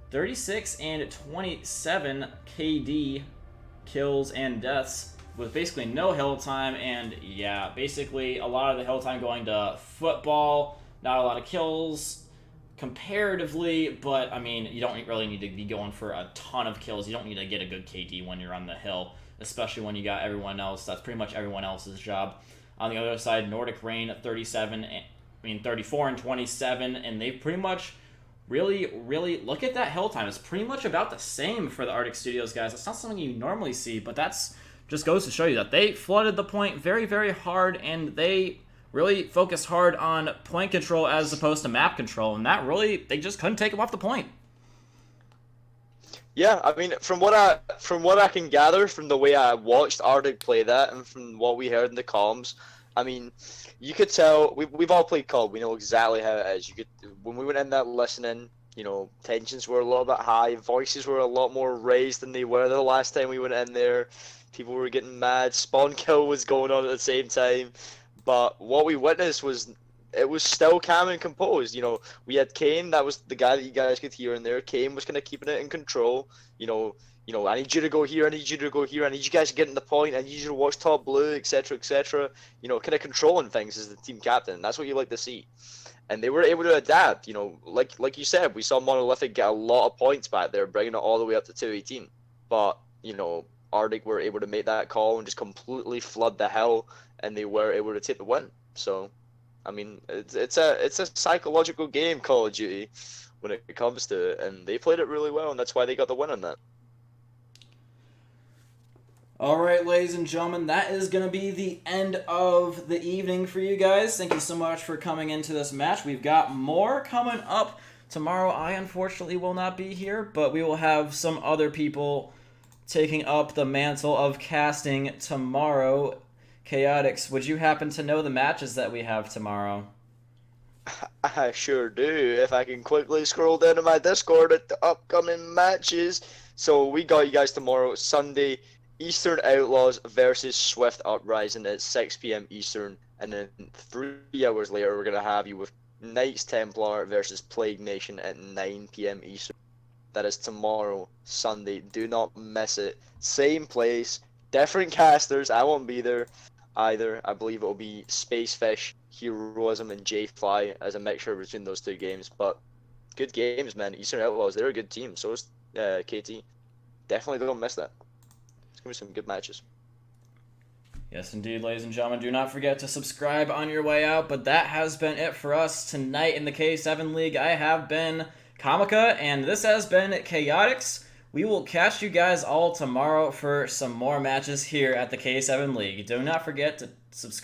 36 and 27 KD kills and deaths with basically no hill time, and yeah, basically a lot of the hill time going to football, not a lot of kills comparatively, but I mean, you don't really need to be going for a ton of kills. You don't need to get a good KD when you're on the hill, especially when you got everyone else. That's pretty much everyone else's job. On the other side, Nordic Rain at 34 and 27, and they pretty much really look at that hill time. It's pretty much about the same for the Artic Studios guys. That's not something you normally see, but that's just goes to show you that they flooded the point very hard, and they really focused hard on point control as opposed to map control, and that really, they just couldn't take them off the point. Yeah, I mean, from what I can gather from the way I watched Artic play that, and from what we heard in the comms, I mean, you could tell we've all played COD. We know exactly how it is. When we went in that listening, tensions were a little bit high, voices were a lot more raised than they were the last time we went in there. People were getting mad. Spawn kill was going on at the same time. But what we witnessed was it was still calm and composed. We had Kane, that was the guy that you guys could hear in there. Kane was kind of keeping it in control. I need you to go here, I need you to go here, I need you guys to get in the point, I need you to watch top blue, etc., etc. Kind of controlling things as the team captain. That's what you like to see. And they were able to adapt. Like you said, we saw Monolithic get a lot of points back there, bringing it all the way up to 218. But Artic were able to make that call and just completely flood the hell, and they were able to take the win. So, I mean, it's a psychological game, Call of Duty, when it comes to it, and they played it really well, and that's why they got the win on that. All right, ladies and gentlemen, that is going to be the end of the evening for you guys. Thank you so much for coming into this match. We've got more coming up tomorrow. I unfortunately will not be here, but we will have some other people taking up the mantle of casting tomorrow. Chaotix, would you happen to know the matches that we have tomorrow? I sure do. If I can quickly scroll down to my Discord at the upcoming matches. So we got you guys tomorrow, Sunday, Eastern Outlaws versus Swift Uprising at 6 p.m. Eastern. And then 3 hours later, we're going to have you with Knights Templar versus Plague Nation at 9 p.m. Eastern. That is tomorrow, Sunday. Do not miss it. Same place, different casters. I won't be there either. I believe it will be Spacefish, Heroism, and J-Fly as a mixture between those two games. But good games, man. Eastern Outlaws, they're a good team. So is KT. Definitely don't miss that. It's going to be some good matches. Yes, indeed, ladies and gentlemen. Do not forget to subscribe on your way out. But that has been it for us tonight in the K7 League. I have been Comica, and this has been Chaotix. We will catch you guys all tomorrow for some more matches here at the K7 League. Do not forget to subscribe.